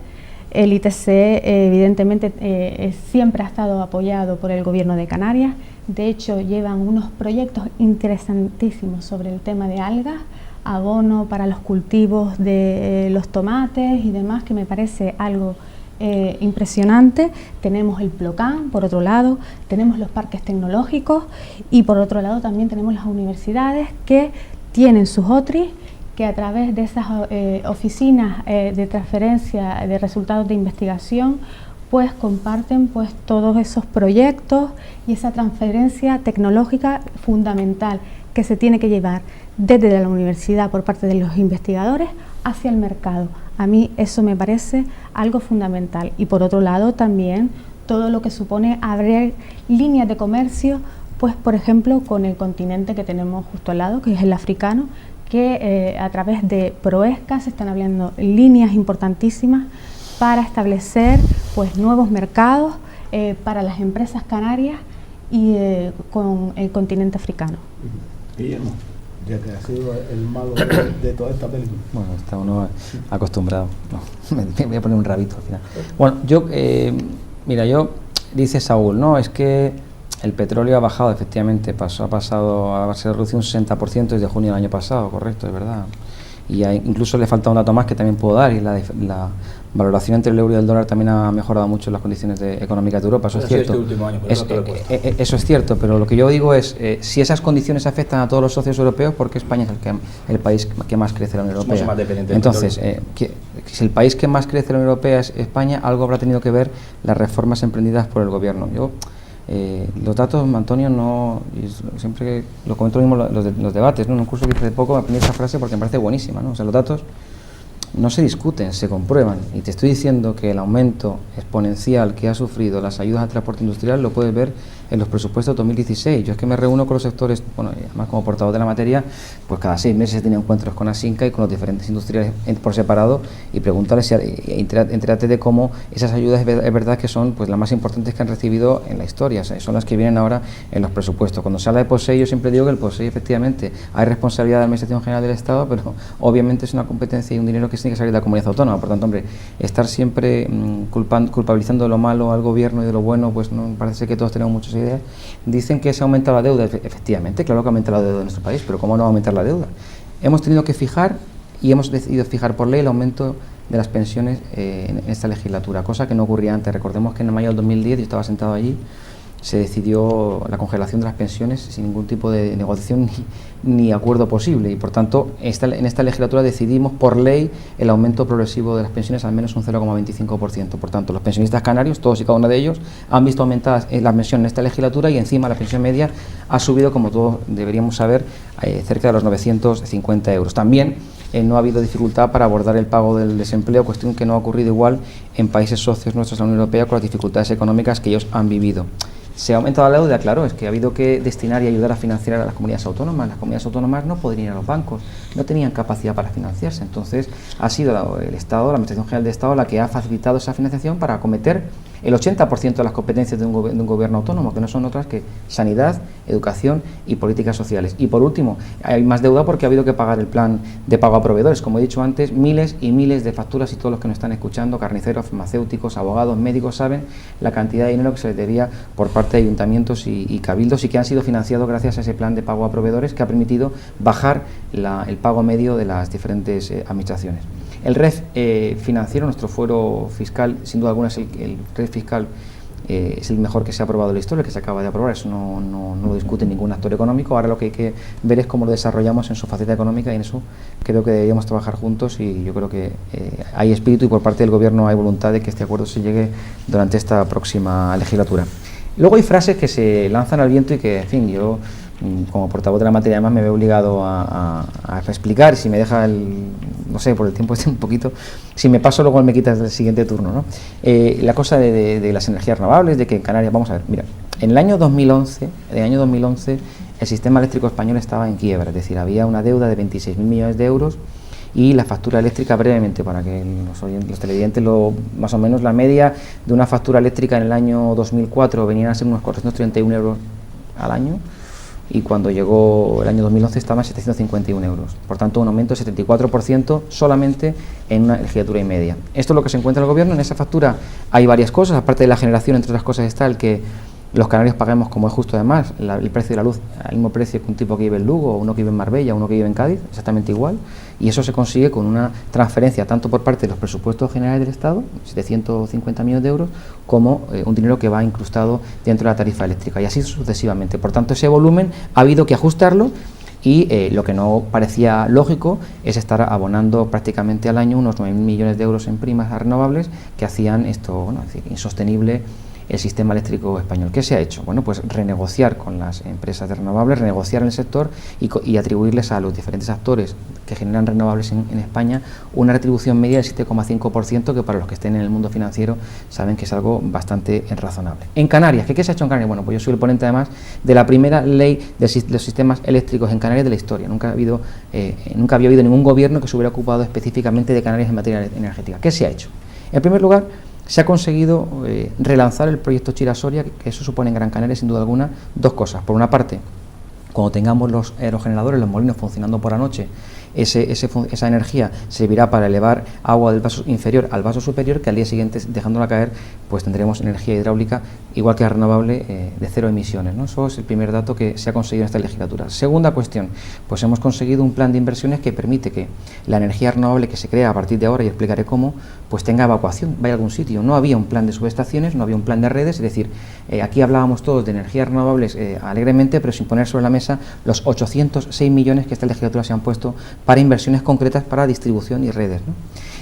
El ITC evidentemente siempre ha estado apoyado por el Gobierno de Canarias. De hecho, llevan unos proyectos interesantísimos sobre el tema de algas, abono para los cultivos de los tomates y demás, que me parece algo impresionante. Tenemos el Plocan, por otro lado, tenemos los parques tecnológicos y por otro lado también tenemos las universidades que tienen sus OTRI, que a través de esas oficinas de transferencia de resultados de investigación pues comparten pues todos esos proyectos y esa transferencia tecnológica fundamental que se tiene que llevar desde la universidad por parte de los investigadores hacia el mercado. A mí eso me parece algo fundamental. Y por otro lado también todo lo que supone abrir líneas de comercio, pues por ejemplo con el continente que tenemos justo al lado, que es el africano, que a través de Proesca se están abriendo líneas importantísimas para establecer pues nuevos mercados para las empresas canarias y con el continente africano. Guillermo, ya que ha sido el malo de toda esta película. Bueno, está uno acostumbrado. No, me voy a poner un rabito al final. Bueno, dice Saúl, no, es que el petróleo ha bajado, efectivamente, se reducido un 60% desde junio del año pasado, correcto, es verdad. Y incluso le falta un dato más que también puedo dar, y la valoración entre el euro y el dólar también ha mejorado mucho las condiciones económicas de Europa, eso es cierto. Este último año, eso es cierto, pero lo que yo digo es, si esas condiciones afectan a todos los socios europeos, ¿por qué España es el país que más crece en la Unión Europea? Más dependiente Entonces, si el país que más crece en la Unión Europea es España, algo habrá tenido que ver las reformas emprendidas por el gobierno. Los datos, Antonio, no, siempre lo comento lo mismo los debates, ¿no? En un curso que hice hace poco aprendí esa frase porque me parece buenísima, ¿no? O sea, los datos no se discuten, se comprueban, y te estoy diciendo que el aumento exponencial que ha sufrido las ayudas al transporte industrial lo puedes ver en los presupuestos de 2016. Yo es que me reúno con los sectores, bueno, además como portavoz de la materia, pues cada 6 meses tenía encuentros con Asinca y con los diferentes industriales por separado, y preguntarles, entérate de cómo esas ayudas es verdad que son pues las más importantes que han recibido en la historia, o sea, son las que vienen ahora en los presupuestos. Cuando se habla de POSEI, yo siempre digo que el POSEI, efectivamente, hay responsabilidad de la Administración General del Estado, pero obviamente es una competencia y un dinero que tiene que salir de la comunidad autónoma. Por tanto, hombre, estar siempre culpabilizando de lo malo al gobierno y de lo bueno, pues no parece que todos tenemos muchas ideas. Dicen que se aumenta la deuda, efectivamente, claro que aumenta la deuda de nuestro país, pero ¿cómo no va a aumentar la deuda? Hemos tenido que fijar, y hemos decidido fijar por ley, el aumento de las pensiones en esta legislatura, cosa que no ocurría antes. Recordemos que en mayo del 2010, yo estaba sentado allí, se decidió la congelación de las pensiones sin ningún tipo de negociación ni acuerdo posible, y por tanto en esta legislatura decidimos por ley el aumento progresivo de las pensiones al menos un 0,25%. Por tanto, los pensionistas canarios, todos y cada uno de ellos, han visto aumentadas las pensiones en esta legislatura, y encima la pensión media ha subido, como todos deberíamos saber, cerca de los 950 euros. También no ha habido dificultad para abordar el pago del desempleo, cuestión que no ha ocurrido igual en países socios nuestros de la Unión Europea, con las dificultades económicas que ellos han vivido. ¿Se ha aumentado la deuda? Claro, es que ha habido que destinar y ayudar a financiar a las comunidades autónomas. Las comunidades autónomas no podrían ir a los bancos, no tenían capacidad para financiarse. Entonces, ha sido el Estado, la Administración General del Estado, la que ha facilitado esa financiación para acometer el 80% de las competencias de un gobierno autónomo, que no son otras que sanidad, educación y políticas sociales. Y por último, hay más deuda porque ha habido que pagar el plan de pago a proveedores. Como he dicho antes, miles y miles de facturas, y todos los que nos están escuchando, carniceros, farmacéuticos, abogados, médicos, saben la cantidad de dinero que se les debía por parte de ayuntamientos y cabildos, y que han sido financiados gracias a ese plan de pago a proveedores que ha permitido bajar el pago medio de las diferentes administraciones. El REF financiero, nuestro fuero fiscal, sin duda alguna es el REF fiscal, es el mejor que se ha aprobado en la historia, que se acaba de aprobar, eso no lo discute ningún actor económico. Ahora lo que hay que ver es cómo lo desarrollamos en su faceta económica, y en eso creo que deberíamos trabajar juntos, y yo creo que hay espíritu, y por parte del Gobierno hay voluntad de que este acuerdo se llegue durante esta próxima legislatura. Luego hay frases que se lanzan al viento y que, en fin, yo como portavoz de la materia además me veo obligado a explicar. Si me deja no sé, por el tiempo un poquito, si me paso luego me quitas el siguiente turno, ¿no? La cosa de las energías renovables, de que en Canarias, vamos a ver, mira, en el año 2011 el sistema eléctrico español estaba en quiebra, es decir, había una deuda de 26.000 millones de euros, y la factura eléctrica, brevemente, para que los televidentes, más o menos la media de una factura eléctrica en el año 2004 venían a ser unos 431 euros al año, y cuando llegó el año 2011 estaba en 751 euros. Por tanto, un aumento de 74% solamente en una legislatura y media. Esto es lo que se encuentra el Gobierno. En esa factura hay varias cosas, aparte de la generación, entre otras cosas está el que los canarios paguemos, como es justo además, el precio de la luz al mismo precio que un tipo que vive en Lugo, uno que vive en Marbella, uno que vive en Cádiz, exactamente igual, y eso se consigue con una transferencia tanto por parte de los presupuestos generales del Estado, 750 millones de euros, como un dinero que va incrustado dentro de la tarifa eléctrica, y así sucesivamente. Por tanto, ese volumen ha habido que ajustarlo, y lo que no parecía lógico es estar abonando prácticamente al año unos 9.000 millones de euros en primas a renovables, que hacían esto, bueno, es decir, insostenible el sistema eléctrico español. ¿Qué se ha hecho? Bueno, pues renegociar con las empresas de renovables, renegociar en el sector y atribuirles a los diferentes actores que generan renovables en España una retribución media del 7,5%, que para los que estén en el mundo financiero saben que es algo bastante razonable. En Canarias, ¿qué se ha hecho en Canarias? Bueno, pues yo soy el ponente además de la primera ley de los sistemas eléctricos en Canarias de la historia. Nunca había habido ningún gobierno que se hubiera ocupado específicamente de Canarias en materia energética. ¿Qué se ha hecho? En primer lugar, se ha conseguido relanzar el proyecto Chira-Soria, que eso supone en Gran Canaria, sin duda alguna, dos cosas. Por una parte, Cuando tengamos los aerogeneradores, los molinos funcionando por la noche, esa energía servirá para elevar agua del vaso inferior al vaso superior, que al día siguiente, dejándola caer, pues tendremos energía hidráulica igual que la renovable, de cero emisiones, ¿no? Eso es el primer dato que se ha conseguido en esta legislatura. Segunda cuestión, pues hemos conseguido un plan de inversiones que permite que la energía renovable que se crea a partir de ahora, y explicaré cómo, pues tenga evacuación, vaya a algún sitio. No había un plan de subestaciones, no había un plan de redes, es decir, aquí hablábamos todos de energías renovables alegremente, pero sin poner sobre la mesa los 806 millones que esta legislatura se han puesto para inversiones concretas para distribución y redes, ¿no?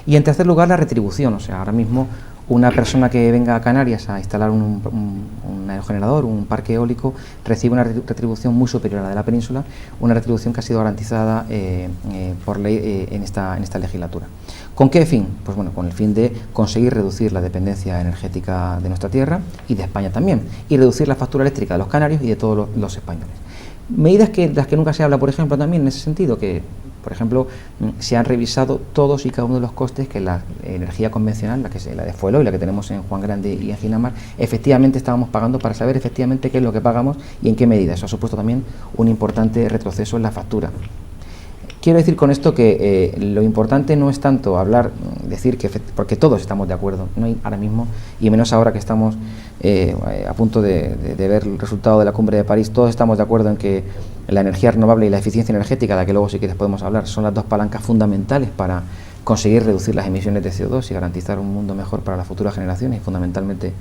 Y en tercer lugar, la retribución. O sea, ahora mismo una persona que venga a Canarias a instalar un aerogenerador, un parque eólico, recibe una retribución muy superior a la de la península, una retribución que ha sido garantizada por ley en esta legislatura. ¿Con qué fin? Pues bueno, con el fin de conseguir reducir la dependencia energética de nuestra tierra y de España también, y reducir la factura eléctrica de los canarios y de todos los españoles. Medidas de las que nunca se habla, por ejemplo, también en ese sentido, que por ejemplo se han revisado todos y cada uno de los costes que la energía convencional, la de Fuelo y la que tenemos en Juan Grande y en Ginamar, efectivamente estábamos pagando, para saber efectivamente qué es lo que pagamos y en qué medida. Eso ha supuesto también un importante retroceso en la factura. Quiero decir con esto que lo importante no es tanto hablar, decir que, porque todos estamos de acuerdo, no hay ahora mismo, y menos ahora que estamos a punto de ver el resultado de la Cumbre de París, todos estamos de acuerdo en que la energía renovable y la eficiencia energética, de la que luego si quieres podemos hablar, son las dos palancas fundamentales para conseguir reducir las emisiones de CO2 y garantizar un mundo mejor para las futuras generaciones y fundamentalmente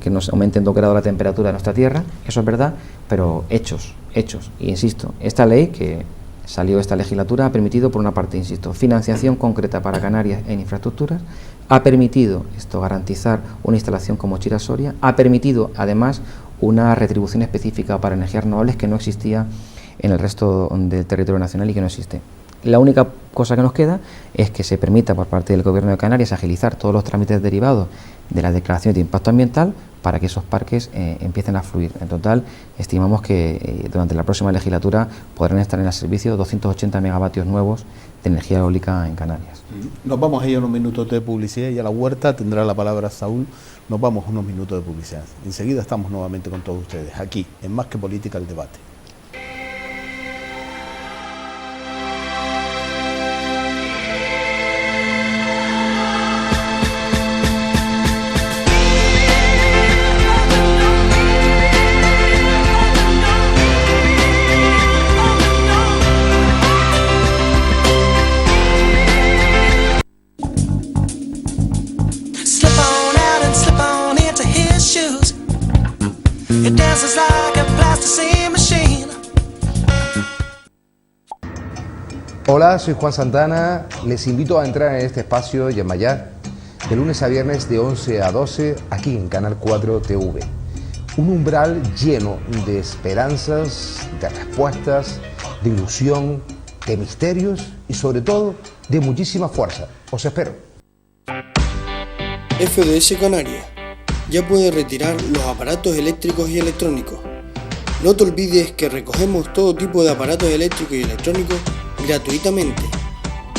que nos aumente en 2 grados la temperatura de nuestra tierra. Eso es verdad, pero hechos, y insisto, esta ley que salió esta legislatura ha permitido, por una parte, insisto, financiación concreta para Canarias en infraestructuras, ha permitido esto garantizar una instalación como Chira-Soria, ha permitido además una retribución específica para energías renovables que no existía en el resto del territorio nacional y que no existe. La única cosa que nos queda es que se permita por parte del Gobierno de Canarias agilizar todos los trámites derivados de las declaraciones de impacto ambiental para que esos parques empiecen a fluir. En total, estimamos que durante la próxima legislatura podrán estar en el servicio 280 megavatios nuevos de energía eólica en Canarias. Nos vamos a ir a unos minutos de publicidad y a la huerta tendrá la palabra Saúl. Nos vamos a unos minutos de publicidad. Enseguida estamos nuevamente con todos ustedes, aquí, en Más que Política, el debate. Hola, soy Juan Santana. Les invito a entrar en este espacio Yemayá de lunes a viernes de 11 a 12 aquí en Canal 4 TV. Un umbral lleno de esperanzas, de respuestas, de ilusión, de misterios y sobre todo de muchísima fuerza. Os espero. FDS Canarias. Ya puedes retirar los aparatos eléctricos y electrónicos. No te olvides que recogemos todo tipo de aparatos eléctricos y electrónicos gratuitamente.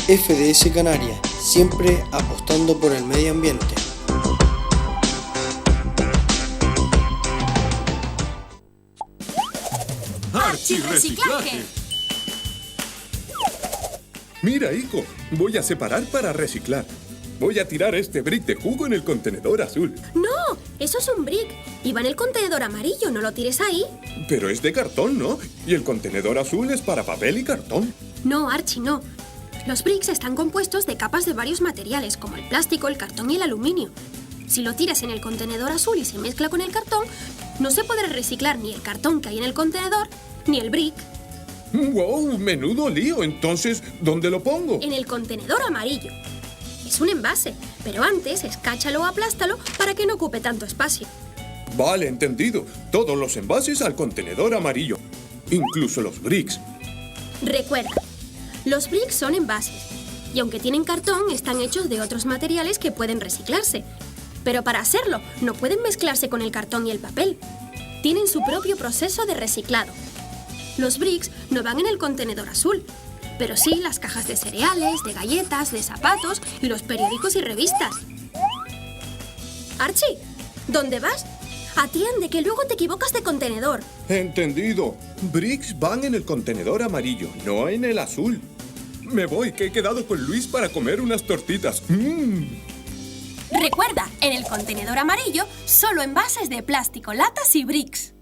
FDS Canarias, siempre apostando por el medio ambiente. ¡Archirreciclaje! Mira, hijo, voy a separar para reciclar. Voy a tirar este brick de jugo en el contenedor azul. ¡No! Eso es un brick. Y va en el contenedor amarillo, no lo tires ahí. Pero es de cartón, ¿no? Y el contenedor azul es para papel y cartón. No, Archie, no. Los bricks están compuestos de capas de varios materiales, como el plástico, el cartón y el aluminio. Si lo tiras en el contenedor azul y se mezcla con el cartón, no se podrá reciclar ni el cartón que hay en el contenedor, ni el brick. ¡Wow! ¡Menudo lío! Entonces, ¿dónde lo pongo? En el contenedor amarillo. Es un envase, pero antes escáchalo o aplástalo para que no ocupe tanto espacio. Vale, entendido. Todos los envases al contenedor amarillo. Incluso los bricks. Recuerda, los bricks son envases. Y aunque tienen cartón, están hechos de otros materiales que pueden reciclarse. Pero para hacerlo, no pueden mezclarse con el cartón y el papel. Tienen su propio proceso de reciclado. Los bricks no van en el contenedor azul, pero sí las cajas de cereales, de galletas, de zapatos y los periódicos y revistas. Archie, ¿dónde vas? Atiende, que luego te equivocas de contenedor. Entendido. Bricks van en el contenedor amarillo, no en el azul. Me voy, que he quedado con Luis para comer unas tortitas. Recuerda, en el contenedor amarillo, solo envases de plástico, latas y bricks.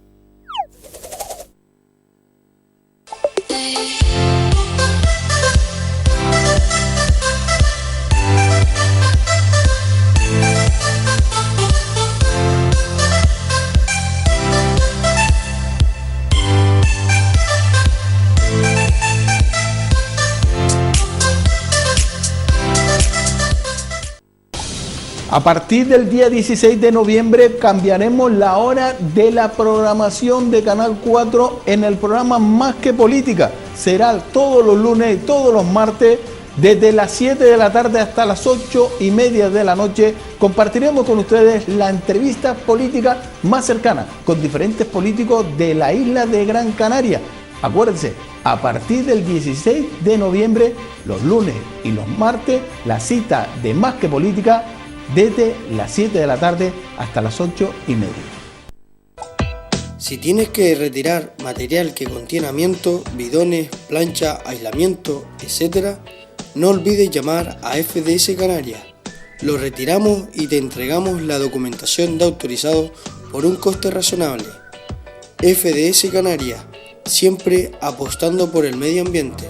A partir del día 16 de noviembre cambiaremos la hora de la programación de Canal 4 en el programa Más que Política. Será todos los lunes y todos los martes, desde las 7 de la tarde hasta las 8:30 de la noche. Compartiremos con ustedes la entrevista política más cercana con diferentes políticos de la isla de Gran Canaria. Acuérdense, a partir del 16 de noviembre, los lunes y los martes, la cita de Más que Política desde las 7 de la tarde hasta las 8:30. Si tienes que retirar material que contiene amianto, bidones, plancha, aislamiento, etc., no olvides llamar a FDS Canarias. Lo retiramos y te entregamos la documentación de autorizado por un coste razonable. FDS Canarias, siempre apostando por el medio ambiente.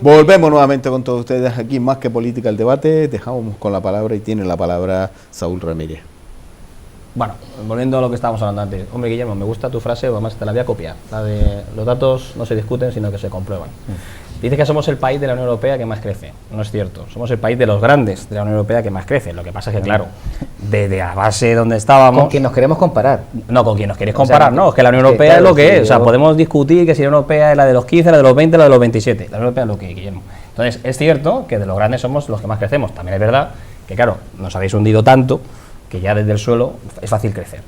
Volvemos nuevamente con todos ustedes aquí, Más que Política, el debate. Dejamos con la palabra y tiene la palabra Saúl Ramírez. Bueno, volviendo a lo que estábamos hablando antes. Hombre, Guillermo, me gusta tu frase, además te la voy a copiar. La de los datos no se discuten, sino que se comprueban. Dices que somos el país de la Unión Europea que más crece. No es cierto. Somos el país de los grandes de la Unión Europea que más crece. Lo que pasa es que, claro, desde la base donde estábamos... Con quien nos queremos comparar. No, con quien nos queréis comparar, no. Es que la Unión Europea es lo que es. O sea, podemos discutir que si la Unión Europea es la de los 15, la de los 20, la de los 27. La Unión Europea es lo que es, Guillermo. Entonces, es cierto que de los grandes somos los que más crecemos. También es verdad que, claro, nos habéis hundido tanto que ya desde el suelo es fácil crecer.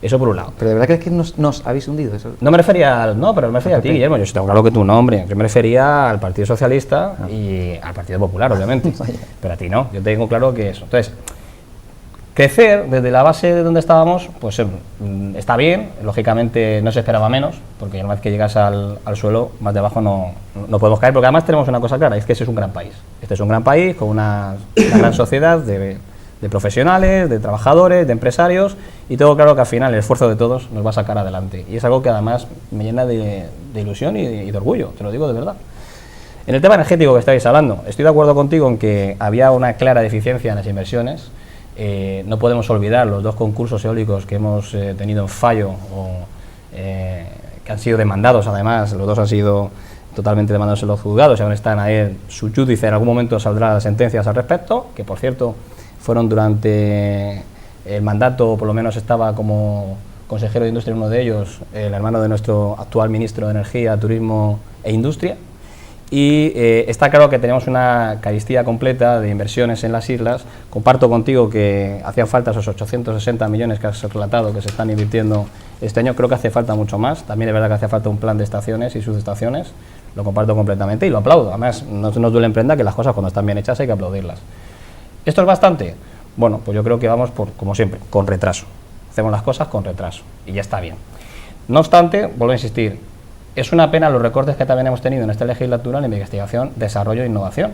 Eso por un lado. ¿Pero de verdad crees que nos habéis hundido? Eso? No me refería al... No, pero me refería a ti, Guillermo. Yo sí tengo claro que tu nombre. Yo me refería al Partido Socialista y al Partido Popular, obviamente. Pero a ti no. Yo tengo claro que eso. Entonces, crecer desde la base de donde estábamos, pues está bien. Lógicamente no se esperaba menos, porque una vez que llegas al suelo, más de abajo no podemos caer. Porque además tenemos una cosa clara, es que ese es un gran país. Este es un gran país con una gran sociedad de profesionales, de trabajadores, de empresarios, y tengo claro que al final el esfuerzo de todos nos va a sacar adelante. Y es algo que además me llena de ilusión y de orgullo, te lo digo de verdad. En el tema energético que estáis hablando, estoy de acuerdo contigo en que había una clara deficiencia en las inversiones. No podemos olvidar los dos concursos eólicos que hemos tenido en fallo, que han sido demandados además, los dos han sido totalmente demandados en los juzgados y aún están ahí su judice, en algún momento saldrán las sentencias al respecto, que por cierto fueron durante el mandato, por lo menos estaba como consejero de Industria, uno de ellos, el hermano de nuestro actual ministro de Energía, Turismo e Industria. Y está claro que tenemos una carestía completa de inversiones en las islas. Comparto contigo que hacían falta esos 860 millones que has relatado que se están invirtiendo este año. Creo que hace falta mucho más. También es verdad que hace falta un plan de estaciones y subestaciones. Lo comparto completamente y lo aplaudo. Además, no nos duele en prenda que las cosas cuando están bien hechas hay que aplaudirlas. ¿Esto es bastante? Bueno, pues yo creo que vamos, como siempre, con retraso. Hacemos las cosas con retraso y ya está bien. No obstante, vuelvo a insistir, es una pena los recortes que también hemos tenido en esta legislatura en investigación, desarrollo e innovación.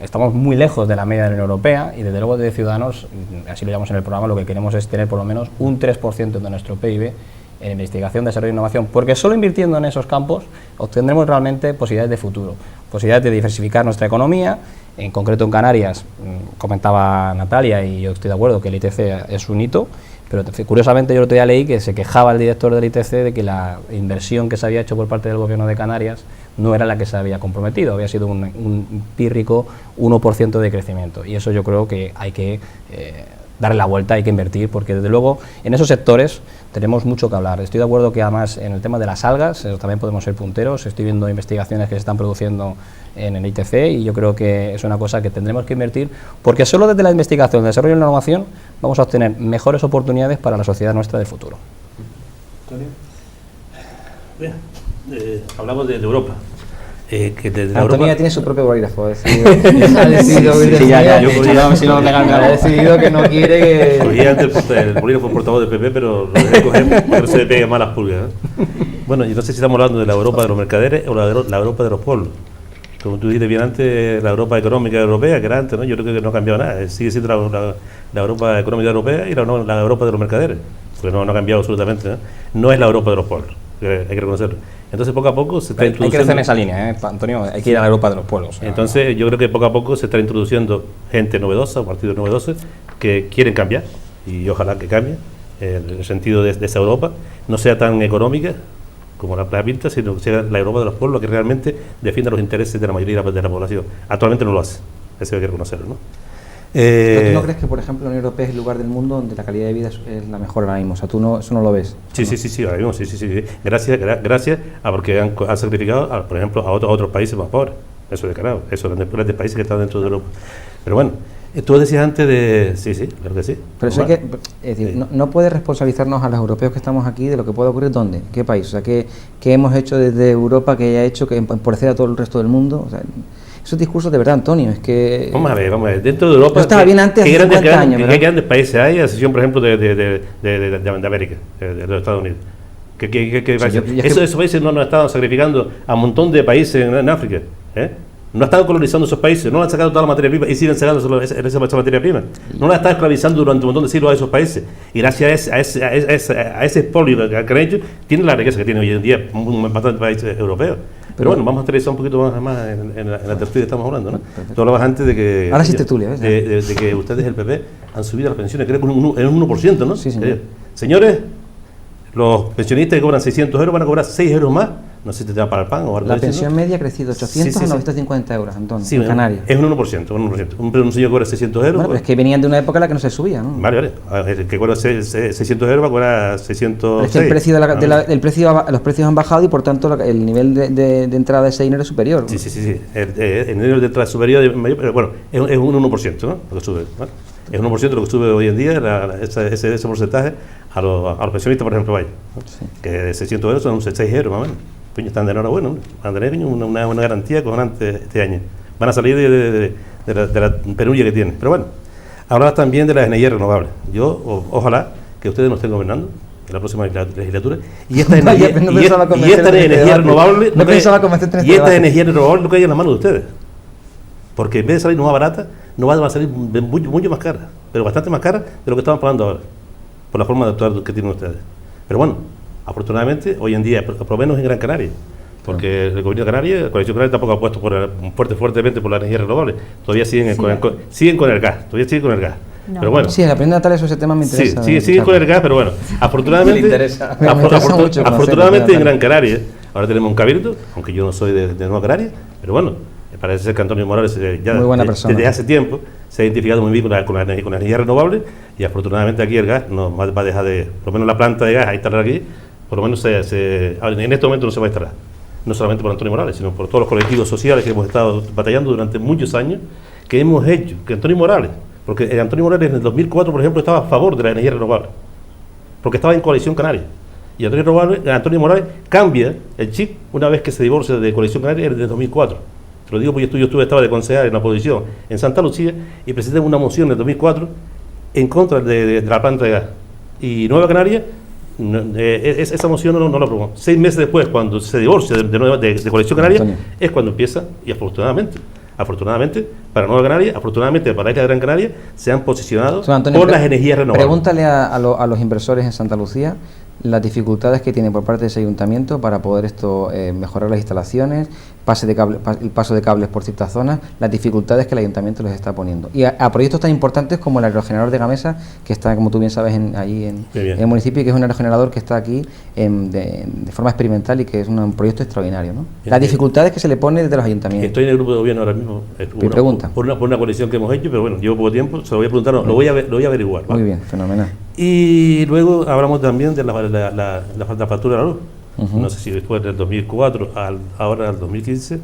Estamos muy lejos de la media de la Unión Europea y desde luego de Ciudadanos, así lo llamamos en el programa, lo que queremos es tener por lo menos un 3% de nuestro PIB en investigación, desarrollo e innovación, porque solo invirtiendo en esos campos obtendremos realmente posibilidades de futuro, posibilidades de diversificar nuestra economía. En concreto en Canarias, comentaba Natalia y yo estoy de acuerdo que el ITC es un hito, pero curiosamente yo el otro día leí que se quejaba el director del ITC de que la inversión que se había hecho por parte del gobierno de Canarias no era la que se había comprometido, había sido un pírrico 1% de crecimiento, y eso yo creo que hay que darle la vuelta, hay que invertir, porque desde luego en esos sectores tenemos mucho que hablar. Estoy de acuerdo que además en el tema de las algas también podemos ser punteros. Estoy viendo investigaciones que se están produciendo en el ITC y yo creo que es una cosa que tendremos que invertir, porque solo desde la investigación, el desarrollo y la innovación vamos a obtener mejores oportunidades para la sociedad nuestra del futuro. Hablamos de Europa. Que desde Antonio Europa ya tiene su propio bolígrafo, ha decidido que no quiere que... Cogía antes el bolígrafo portavoz del PP, pero lo dejé coger para que no se le peguen malas pulgas, ¿eh? Bueno, yo no sé si estamos hablando de la Europa de los mercaderes o la Europa de los pueblos. Como tú dijiste bien antes, la Europa económica europea, que era antes, ¿no? Yo creo que no ha cambiado nada. Sigue siendo la Europa económica europea y la Europa de los mercaderes, porque no ha cambiado absolutamente, ¿no? No es la Europa de los pueblos, hay que reconocerlo. Entonces, poco a poco se está introduciendo... Hay que crecer en esa línea, Antonio, hay que ir a la Europa de los pueblos. Entonces, yo creo que poco a poco se está introduciendo gente novedosa, partidos novedosos, que quieren cambiar, y ojalá que cambie el sentido de esa Europa, no sea tan económica como la pinta, sino que sea la Europa de los pueblos que realmente defienda los intereses de la mayoría de la población. Actualmente no lo hace, eso hay que reconocerlo, ¿no? ¿Pero tú no crees que, por ejemplo, la Unión Europea es el lugar del mundo donde la calidad de vida es la mejor ahora mismo? O sea, ¿tú no, eso no lo ves? Sí, ahora mismo, sí. Gracias a porque han sacrificado, por ejemplo, a otros países más pobres. Eso de carajo, eso de países que están dentro de Europa. Pero bueno, tú decías antes de... Sí, claro que sí. Pero eso es decir, no puede responsabilizarnos a los europeos que estamos aquí de lo que puede ocurrir ¿dónde? ¿En qué país? O sea, ¿qué hemos hecho desde Europa que haya hecho que empobrecer a todo el resto del mundo? O sea, esos discursos de verdad, Antonio, es que... Vamos a ver, dentro de Europa... No estaba bien antes, hace 50 años, ¿qué grandes países hay? A excepción, por ejemplo, de América, de los Estados Unidos. Esos países no nos estaban sacrificando a un montón de países en África, no están colonizando esos países, no han sacado toda la materia prima y siguen sacando esa materia prima. No la están esclavizando durante un montón de siglos a esos países. Y gracias a ese expolio que han hecho, tienen la riqueza que tienen hoy en día bastantes países europeos. Pero bueno, vamos a aterrizar un poquito más en la tertulia que estamos hablando, ¿no? Tú hablabas antes de que... Ahora sí tertulia, ¿ves? De que ustedes, el PP, han subido las pensiones, creo que en un 1%, ¿no? Sí, señor. Señores, los pensionistas que cobran 600 euros van a cobrar 6 euros más. No sé si te va para el pan o algo. La pensión media ha crecido 800 a 950 euros, Antonio, en Canarias. Es un 1%. Un señor cobra 600 euros. Bueno, pero es que venían de una época en la que no se subía, ¿no? Vale. El que cobra 600 euros va a cobrar 606. Es que los precios han bajado y por tanto el nivel de entrada de ese dinero es superior. Sí. El nivel de entrada es superior, pero bueno, es un 1%, ¿no? Lo que sube, ¿no? Es un 1% lo que sube hoy en día, ese porcentaje a los pensionistas, por ejemplo, vaya, ¿no? Sí. Que de 600 euros son 6 euros más o menos. Están de enhorabuena, van a tener una garantía cojonante este año. Van a salir de la penuria que tienen. Pero bueno, hablabas también de las energías renovables. Ojalá que ustedes nos estén gobernando en la próxima legislatura y esta energía renovable lo que hay en las manos de ustedes. Porque en vez de salir más barata, no va a salir mucho más cara, pero bastante más cara de lo que estamos pagando ahora, por la forma de actuar que tienen ustedes. Pero bueno, afortunadamente, hoy en día, por lo menos en Gran Canaria, porque el gobierno de Canarias, la coalición canaria tampoco ha puesto fuertemente por la energía renovable, todavía siguen con el gas, No. Pero bueno. Sí, aprender Natalia sobre ese tema me interesa. Sí, sigue con el gas, pero bueno, afortunadamente, afortunadamente en Gran Canaria, ahora tenemos un cabildo, aunque yo no soy de Nueva Canaria, pero bueno, Parece ser que Antonio Morales ya desde hace tiempo se ha identificado muy bien con la energía renovable, y afortunadamente aquí el gas no va a dejar de, por lo menos la planta de gas a instalar aquí, por lo menos en este momento no se va a instalar. No solamente por Antonio Morales, sino por todos los colectivos sociales que hemos estado batallando durante muchos años, que hemos hecho que Antonio Morales, porque Antonio Morales en el 2004, por ejemplo, estaba a favor de la energía renovable, porque estaba en Coalición Canaria. Y Antonio Morales cambia el chip una vez que se divorcia de Coalición Canaria en el 2004. Te lo digo porque yo estaba de concejal en la oposición en Santa Lucía y presenté una moción en el 2004 en contra de la planta de gas. Y Nueva Canaria, esa moción no la aprobó. 6 meses después, cuando se divorcia de Coalición Canaria, Antonio, es cuando empieza, y afortunadamente para Nueva Canaria, afortunadamente para la isla de Gran Canaria, se han posicionado por las energías renovables. Pregúntale a los inversores en Santa Lucía las dificultades que tiene por parte de ese ayuntamiento para poder mejorar las instalaciones, el paso de cables por ciertas zonas, las dificultades que el ayuntamiento les está poniendo. Y a proyectos tan importantes como el aerogenerador de Gamesa, que está, como tú bien sabes, allí en el municipio, que es un aerogenerador que está aquí de forma experimental y que es un proyecto extraordinario, ¿no? Las dificultades que se le pone desde los ayuntamientos. Estoy en el grupo de gobierno ahora mismo por una coalición que hemos hecho, pero bueno, llevo poco tiempo, se lo voy a preguntar, lo voy a averiguar, ¿vale? Muy bien, fenomenal. Y luego hablamos también de la factura de la luz. No sé si después del 2004 ahora al 2015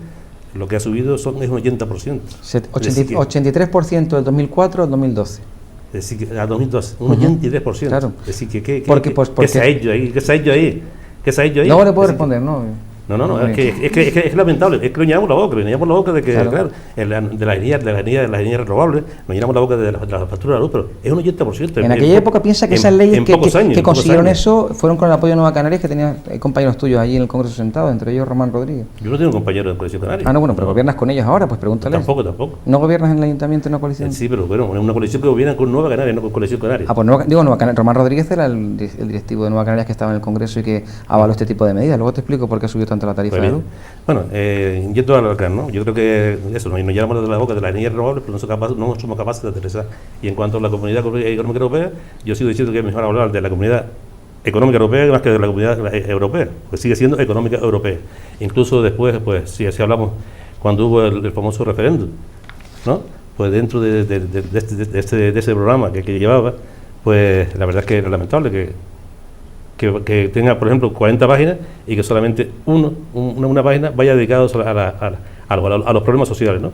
lo que ha subido es un 80%. 83% del 2004 al 2012. Es decir, que a 2012, un 83%. Claro. Es decir, ¿qué se ha hecho ahí? ¿Qué se ha hecho ahí? No le puedo responder, ¿no? No, es que es lamentable, es que nos llenamos la boca de que, claro, de la energía renovable, nos llenamos la boca de la factura de la luz, pero es un 80%. En aquella época piensa que esas leyes que consiguieron eso fueron con el apoyo de Nueva Canarias, que tenía compañeros tuyos allí en el Congreso sentados, entre ellos Román Rodríguez. Yo no tengo compañeros en Coalición Canaria. No, bueno, pero gobiernas con ellos ahora, pues pregúntale. Tampoco. ¿No gobiernas en el ayuntamiento en una coalición? Sí, pero bueno, en una coalición que gobierna con Nueva Canaria, no con Coalición Canaria. Pues Nueva Canaria. Román Rodríguez era el directivo de Nueva Canarias que estaba en el Congreso y que avaló este tipo de medidas. Luego te explico por qué subió tanto la tarifa de luz. Bueno, yendo a lo ¿no? Yo creo que eso, nos llenamos de la boca de la energía renovable, pero no somos capaces de aterrizar. Y en cuanto a la Comunidad Económica Europea, yo sigo diciendo que es mejor hablar de la Comunidad Económica Europea más que de la Comunidad Europea, pues sigue siendo económica europea. Incluso después, pues, si así hablamos, cuando hubo el famoso referéndum, ¿no? Pues dentro de ese programa que llevaba, pues la verdad es que era lamentable que tenga, por ejemplo, 40 páginas y que solamente una página vaya dedicada a los problemas sociales, ¿no?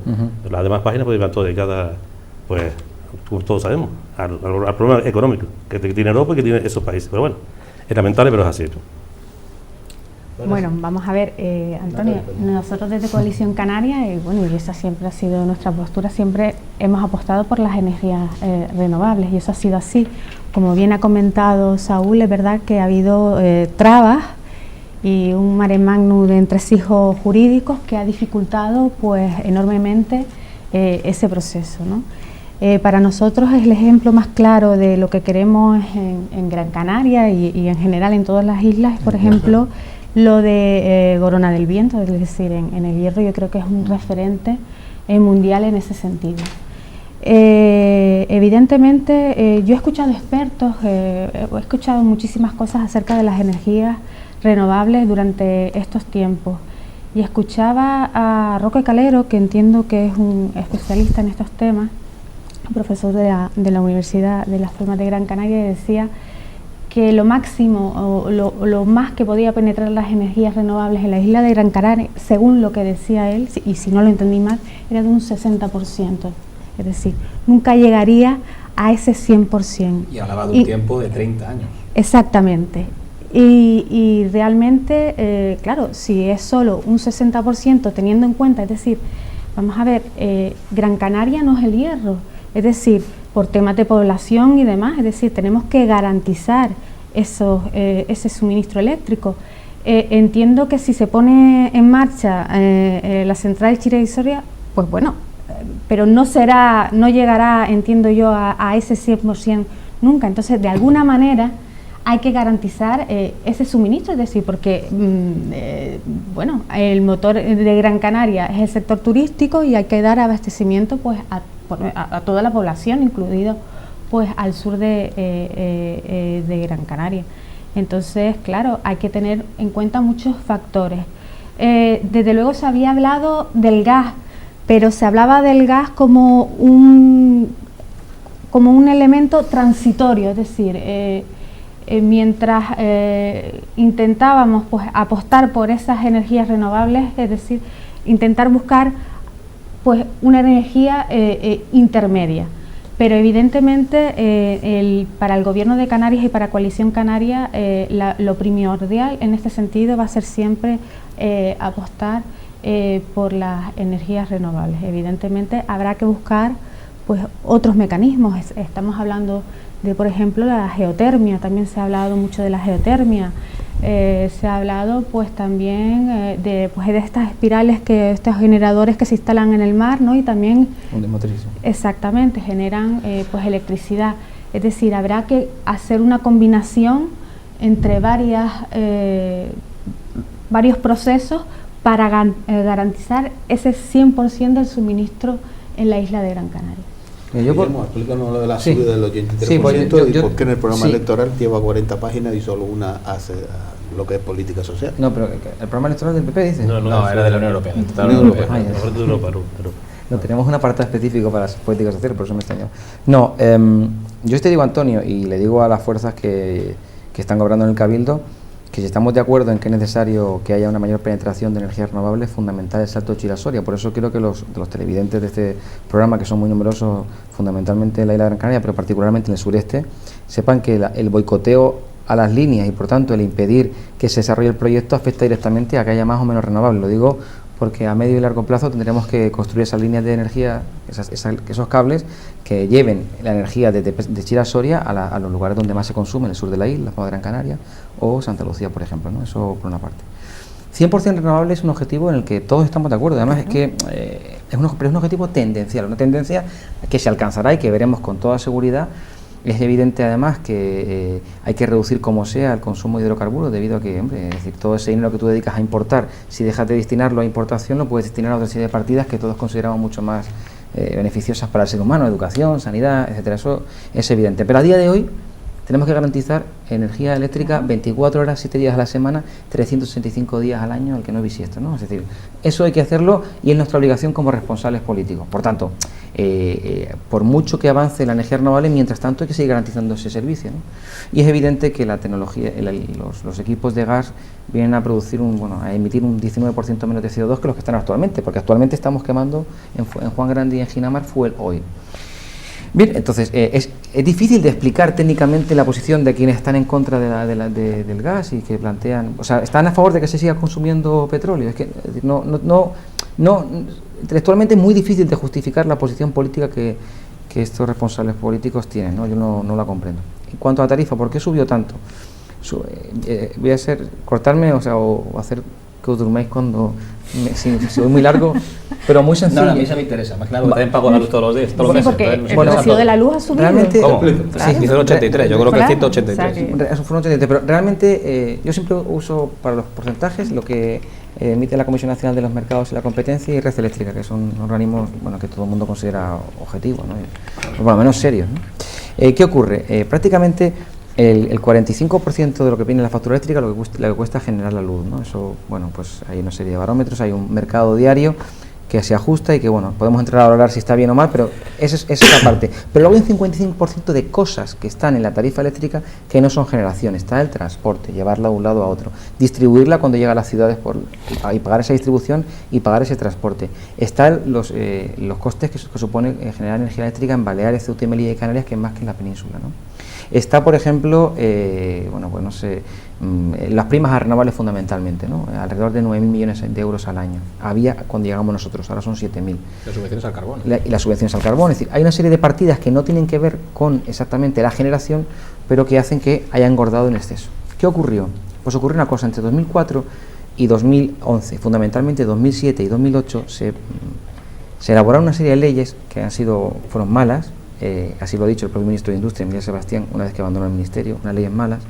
Las demás páginas pues van todas dedicadas, pues, como todos sabemos, al problema económico que tiene Europa y que tiene esos países. Pero bueno, es lamentable, pero es así, ¿no? Bueno, vamos a ver, Antonio, nosotros desde Coalición Canaria, y esa siempre ha sido nuestra postura, siempre hemos apostado por las energías renovables, y eso ha sido así. Como bien ha comentado Saúl, es verdad que ha habido trabas y un mare magnum de entresijos jurídicos que ha dificultado pues enormemente ese proceso, ¿no? Para nosotros es el ejemplo más claro de lo que queremos en Gran Canaria y en general en todas las islas, por ejemplo, lo de Gorona del Viento, es decir, en el Hierro. Yo creo que es un referente mundial en ese sentido. Evidentemente, yo he escuchado expertos, he escuchado muchísimas cosas acerca de las energías renovables durante estos tiempos, y escuchaba a Roque Calero, que entiendo que es un especialista en estos temas, profesor de la Universidad de las Palmas de Gran Canaria, y decía que lo máximo o lo más que podía penetrar las energías renovables en la isla de Gran Canaria, según lo que decía él, y si no lo entendí mal, era de un 60%. Es decir, nunca llegaría a ese 100%. Y hablaba de un tiempo de 30 años. Exactamente. Y realmente, claro, si es solo un 60%, teniendo en cuenta, es decir, vamos a ver, Gran Canaria no es el Hierro, es decir, por temas de población y demás, es decir, tenemos que garantizar ese suministro eléctrico. Entiendo que si se pone en marcha la central Chira y Soria, pues bueno, pero no llegará, entiendo yo, a ese 100% nunca. Entonces, de alguna manera hay que garantizar ese suministro, es decir, porque bueno, el motor de Gran Canaria es el sector turístico y hay que dar abastecimiento pues a toda la población, incluido pues al sur de Gran Canaria. Entonces, claro, hay que tener en cuenta muchos factores. Desde luego se había hablado del gas, pero se hablaba del gas como un elemento transitorio, es decir, mientras intentábamos pues apostar por esas energías renovables, es decir, intentar buscar pues una energía intermedia. Pero evidentemente para el Gobierno de Canarias y para Coalición Canaria lo primordial en este sentido va a ser siempre apostar por las energías renovables. Evidentemente habrá que buscar pues otros mecanismos. Estamos hablando de, por ejemplo, la geotermia. También se ha hablado mucho de la geotermia. Se ha hablado pues también de estas espirales, estos generadores que se instalan en el mar, ¿no? Y también exactamente generan pues electricidad. Es decir, habrá que hacer una combinación entre varios procesos para garantizar ese 100% del suministro en la isla de Gran Canaria. Explícanos lo de la subida del 83% y por qué en el programa electoral lleva 40 páginas y solo una hace lo que es política social. No, pero el programa electoral del PP dice. No, era de la Unión Europea. No, tenemos un apartado específico para las políticas sociales, por eso me extrañó. No, yo te digo, Antonio, y le digo a las fuerzas que están gobernando en el Cabildo, que si estamos de acuerdo en que es necesario que haya una mayor penetración de energías renovables, fundamental el salto de Chira-Soria. Por eso quiero que los televidentes de este programa, que son muy numerosos, fundamentalmente en la isla de Gran Canaria, pero particularmente en el sureste, sepan que el boicoteo a las líneas y por tanto el impedir que se desarrolle el proyecto afecta directamente a que haya más o menos renovables. Lo digo porque a medio y largo plazo tendremos que construir esas líneas de energía, esos cables que lleven la energía de Chira-Soria a los lugares donde más se consume, en el sur de la isla, la zona de Gran Canaria o Santa Lucía, por ejemplo, ¿no? Eso por una parte. 100% renovable es un objetivo en el que todos estamos de acuerdo. Además es que es un objetivo tendencial, una tendencia que se alcanzará y que veremos con toda seguridad. Es evidente además que hay que reducir como sea el consumo de hidrocarburos, debido a que, hombre, es decir, todo ese dinero que tú dedicas a importar, si dejas de destinarlo a importación, lo puedes destinar a otra serie de partidas que todos consideramos mucho más beneficiosas para el ser humano, educación, sanidad, etcétera. Eso es evidente. Pero a día de hoy tenemos que garantizar energía eléctrica 24 horas, 7 días a la semana, 365 días al año, el que no es bisiesto, ¿no? Es decir, eso hay que hacerlo y es nuestra obligación como responsables políticos. Por tanto, por mucho que avance la energía renovable, mientras tanto hay que seguir garantizando ese servicio, ¿no? Y es evidente que la tecnología, los equipos de gas vienen a producir a emitir un 19% menos de CO2 que los que están actualmente, porque actualmente estamos quemando en Juan Grande y en Ginamar fuel oil. Bien, entonces es difícil de explicar técnicamente la posición de quienes están en contra del gas y que plantean, o sea, están a favor de que se siga consumiendo petróleo. Es que intelectualmente es muy difícil de justificar la posición política que estos responsables políticos tienen, ¿no? Yo no la comprendo. En cuanto a tarifa, ¿por qué subió tanto? Voy a cortarme, o hacer que os durmáis si voy muy largo, pero muy sencillo. No, a mí se me interesa, más claro, también pago la luz todos los días, todos los meses. Porque el precio de la luz ha subido. Realmente, ¿cómo? Sí, hizo el 83, yo creo que el 183. Eso fueron 83, pero realmente yo siempre uso para los porcentajes lo que emite la Comisión Nacional de los Mercados y la Competencia y Red Eléctrica, que son organismos que todo el mundo considera objetivos, ¿no? O por lo menos serios, ¿no? ¿Qué ocurre? Prácticamente el 45% de lo que viene en la factura eléctrica lo que cuesta generar la luz, ¿no? Eso, pues hay una serie de barómetros, hay un mercado diario que se ajusta y que, podemos entrar a valorar si está bien o mal, pero esa es esa parte. Pero luego hay un 55% de cosas que están en la tarifa eléctrica que no son generación. Está el transporte, llevarla de un lado a otro, distribuirla cuando llega a las ciudades y pagar esa distribución y pagar ese transporte. Están los costes que supone generar energía eléctrica en Baleares, Ceuta y Melilla y Canarias, que es más que en la península, ¿no? Está, por ejemplo, las primas a renovables fundamentalmente, ¿no? Alrededor de 9.000 millones de euros al año. Había cuando llegamos nosotros, ahora son 7.000. Las subvenciones al carbón. Y las subvenciones al carbón. Es decir, hay una serie de partidas que no tienen que ver con exactamente la generación, pero que hacen que haya engordado en exceso. ¿Qué ocurrió? Pues ocurrió una cosa, entre 2004 y 2011, fundamentalmente 2007 y 2008, se elaboraron una serie de leyes que fueron malas. Así lo ha dicho el propio ministro de Industria, Miguel Sebastián, una vez que abandonó el ministerio, unas leyes malas,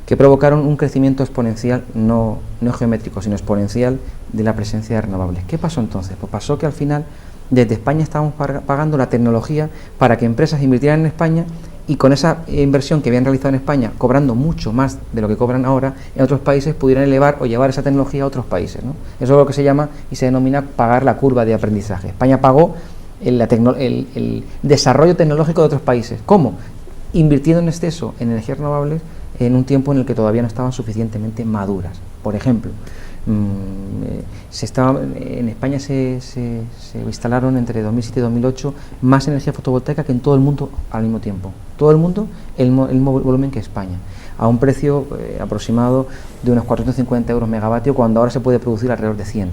que provocaron un crecimiento exponencial, no geométrico, sino exponencial, de la presencia de renovables. ¿Qué pasó entonces? Pues pasó que al final, desde España estábamos pagando la tecnología para que empresas invirtieran en España y con esa inversión que habían realizado en España, cobrando mucho más de lo que cobran ahora, en otros países pudieran elevar o llevar esa tecnología a otros países, ¿no? Eso es lo que se llama y se denomina pagar la curva de aprendizaje. España pagó el desarrollo tecnológico de otros países. ¿Cómo? Invirtiendo en exceso en energías renovables en un tiempo en el que todavía no estaban suficientemente maduras. Por ejemplo, en España se instalaron entre 2007 y 2008 más energía fotovoltaica que en todo el mundo al mismo tiempo. Todo el mundo el mismo volumen que España, a un precio aproximado de unos 450 euros megavatio, cuando ahora se puede producir alrededor de 100.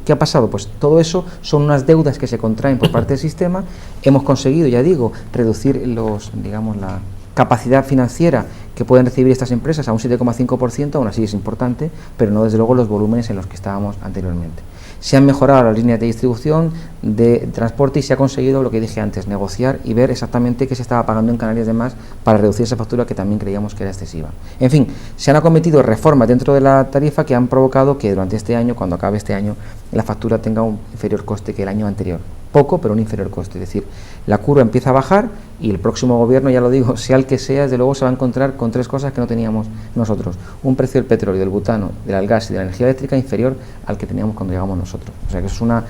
¿Qué ha pasado? Pues todo eso son unas deudas que se contraen por parte del sistema. Hemos conseguido, ya digo, reducir la capacidad financiera que pueden recibir estas empresas a un 7,5%, aún así es importante, pero no desde luego los volúmenes en los que estábamos anteriormente. Se han mejorado las líneas de distribución, de transporte, y se ha conseguido lo que dije antes, negociar y ver exactamente qué se estaba pagando en Canarias de más para reducir esa factura que también creíamos que era excesiva. En fin, se han acometido reformas dentro de la tarifa que han provocado que durante este año, cuando acabe este año, la factura tenga un inferior coste que el año anterior. Poco, pero un inferior coste. Es decir, la curva empieza a bajar y el próximo gobierno, ya lo digo, sea el que sea, desde luego se va a encontrar con tres cosas que no teníamos nosotros. Un precio del petróleo, del butano, del gas y de la energía eléctrica inferior al que teníamos cuando llegamos nosotros. O sea que es una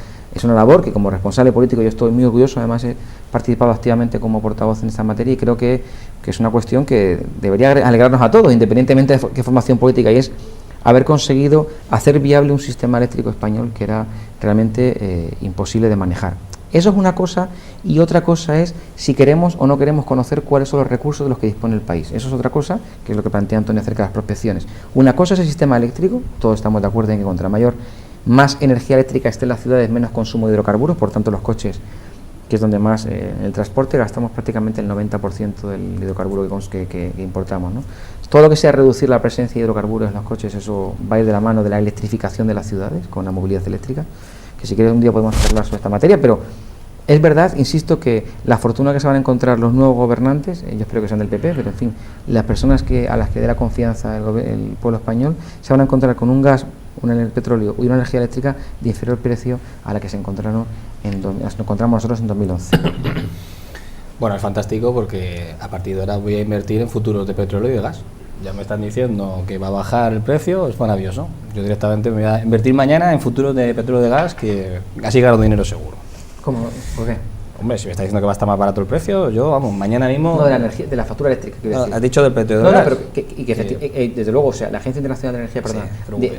labor que, como responsable político, yo estoy muy orgulloso. Además he participado activamente como portavoz en esta materia y creo que es una cuestión que debería alegrarnos a todos, independientemente de qué formación política, y es haber conseguido hacer viable un sistema eléctrico español que era realmente imposible de manejar. Eso es una cosa, y otra cosa es si queremos o no queremos conocer cuáles son los recursos de los que dispone el país. Eso es otra cosa, que es lo que plantea Antonio acerca de las prospecciones. Una cosa es el sistema eléctrico, todos estamos de acuerdo en que contra más energía eléctrica esté en las ciudades, menos consumo de hidrocarburos, por tanto los coches, que es donde más en el transporte gastamos prácticamente el 90% del hidrocarburo que importamos, ¿no? Todo lo que sea reducir la presencia de hidrocarburos en los coches, eso va a ir de la mano de la electrificación de las ciudades, con la movilidad eléctrica, que si quieres un día podemos hablar sobre esta materia, pero es verdad, insisto, que la fortuna que se van a encontrar los nuevos gobernantes, yo espero que sean del PP, pero en fin, las personas a las que dé la confianza el pueblo español, se van a encontrar con un gas, un petróleo y una energía eléctrica de inferior precio a la que nos encontramos nosotros en 2011. Bueno, es fantástico porque a partir de ahora voy a invertir en futuros de petróleo y de gas. Ya me están diciendo que va a bajar el precio, es maravilloso. Yo directamente me voy a invertir mañana en futuros de petróleo y de gas, que así gano dinero seguro. ¿Cómo? ¿Por qué? Hombre, si me está diciendo que va a estar más barato el precio, yo, vamos, mañana mismo... No, de la energía, de la factura eléctrica, quiero decir. Has dicho del petróleo. No, pero desde luego, o sea, la Agencia Internacional de Energía,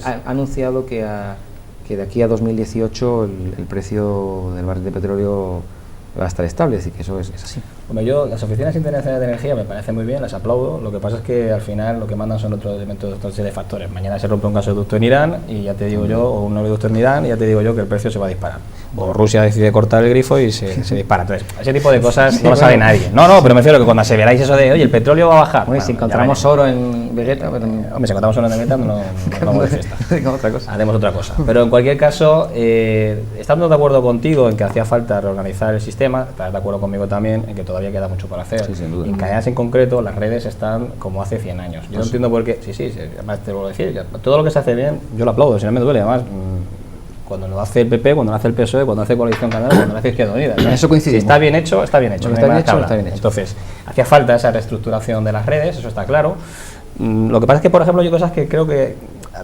ha anunciado que de aquí a 2018 el precio del barril de petróleo va a estar estable, es decir, que eso es así. Bueno, las oficinas internacionales de energía me parecen muy bien, las aplaudo. Lo que pasa es que al final lo que mandan son otros elementos, otra serie de factores. Mañana se rompe un gasoducto en Irán y ya te digo yo, o un oleoducto en Irán y ya te digo yo que el precio se va a disparar. O Rusia decide cortar el grifo y se dispara. Entonces, ese tipo de cosas no lo sabe nadie. No, pero me refiero que cuando aseveráis eso de, oye, el petróleo va a bajar. Bueno, si encontramos oro en Vegeta... Hombre, si encontramos oro en Vegeta, no vamos de fiesta. Otra cosa. Haremos otra cosa. Pero en cualquier caso, estando de acuerdo contigo en que hacía falta reorganizar el sistema, estás de acuerdo conmigo también en que todavía queda mucho por hacer. Sí, sin duda. En Canarias en concreto, las redes están como hace 100 años. Yo no entiendo por qué. Sí, además te lo voy a decir. Todo lo que se hace bien, yo lo aplaudo, si no me duele. Además, cuando lo hace el PP, cuando lo hace el PSOE, cuando lo hace Coalición Canaria, cuando lo hace Izquierda Unida. ¿no? Eso coincide. Si está bien hecho, está bien hecho. Está bien hecho. Entonces, hacía falta esa reestructuración de las redes, eso está claro. Lo que pasa es que, por ejemplo, hay cosas que creo que,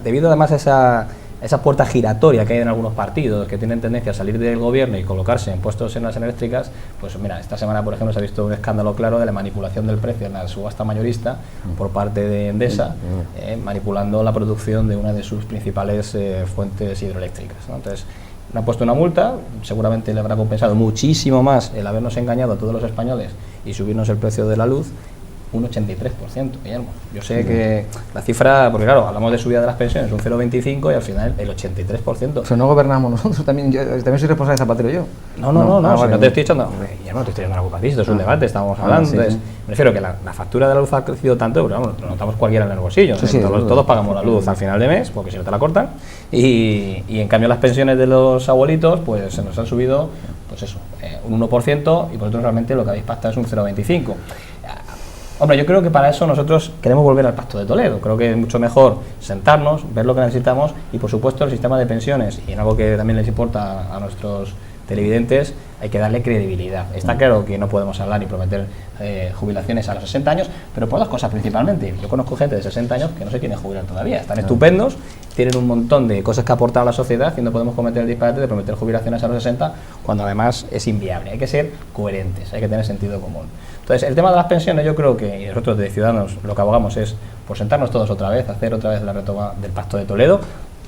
debido además a esa puerta giratoria que hay en algunos partidos que tienen tendencia a salir del gobierno y colocarse en puestos en las eléctricas, pues mira, esta semana, por ejemplo, se ha visto un escándalo claro de la manipulación del precio en la subasta mayorista por parte de Endesa, manipulando la producción de una de sus principales fuentes hidroeléctricas, ¿no? Entonces, le han puesto una multa, seguramente le habrá compensado muchísimo más el habernos engañado a todos los españoles y subirnos el precio de la luz, un 83%, Guillermo. Yo sé que la cifra, porque claro, hablamos de subida de las pensiones, un 0,25 y al final el 83%. Pero no gobernamos nosotros, también soy responsable de Zapatero yo. No, si no te estoy echando, Guillermo, te estoy echando la culpa a ti, esto es un debate, estamos hablando. Entonces, me refiero que la factura de la luz ha crecido tanto, pero vamos, lo notamos cualquiera en el bolsillo. Todos pagamos la luz al final de mes, porque si no te la cortan, y en cambio las pensiones de los abuelitos, pues se nos han subido, pues eso, un 1%, y vosotros realmente lo que habéis pactado es un 0,25%. Hombre, yo creo que para eso nosotros queremos volver al Pacto de Toledo. Creo que es mucho mejor sentarnos, ver lo que necesitamos y, por supuesto, el sistema de pensiones, y en algo que también les importa a nuestros televidentes, hay que darle credibilidad. Está claro que no podemos hablar ni prometer jubilaciones a los 60 años, pero por dos cosas principalmente. Yo conozco gente de 60 años que no se quieren jubilar todavía, están estupendos, tienen un montón de cosas que aportar a la sociedad y no podemos cometer el disparate de prometer jubilaciones a los 60 cuando además es inviable. Hay que ser coherentes, hay que tener sentido común. Entonces, el tema de las pensiones, yo creo que y nosotros de Ciudadanos lo que abogamos es por sentarnos todos otra vez, hacer otra vez la retoma del Pacto de Toledo,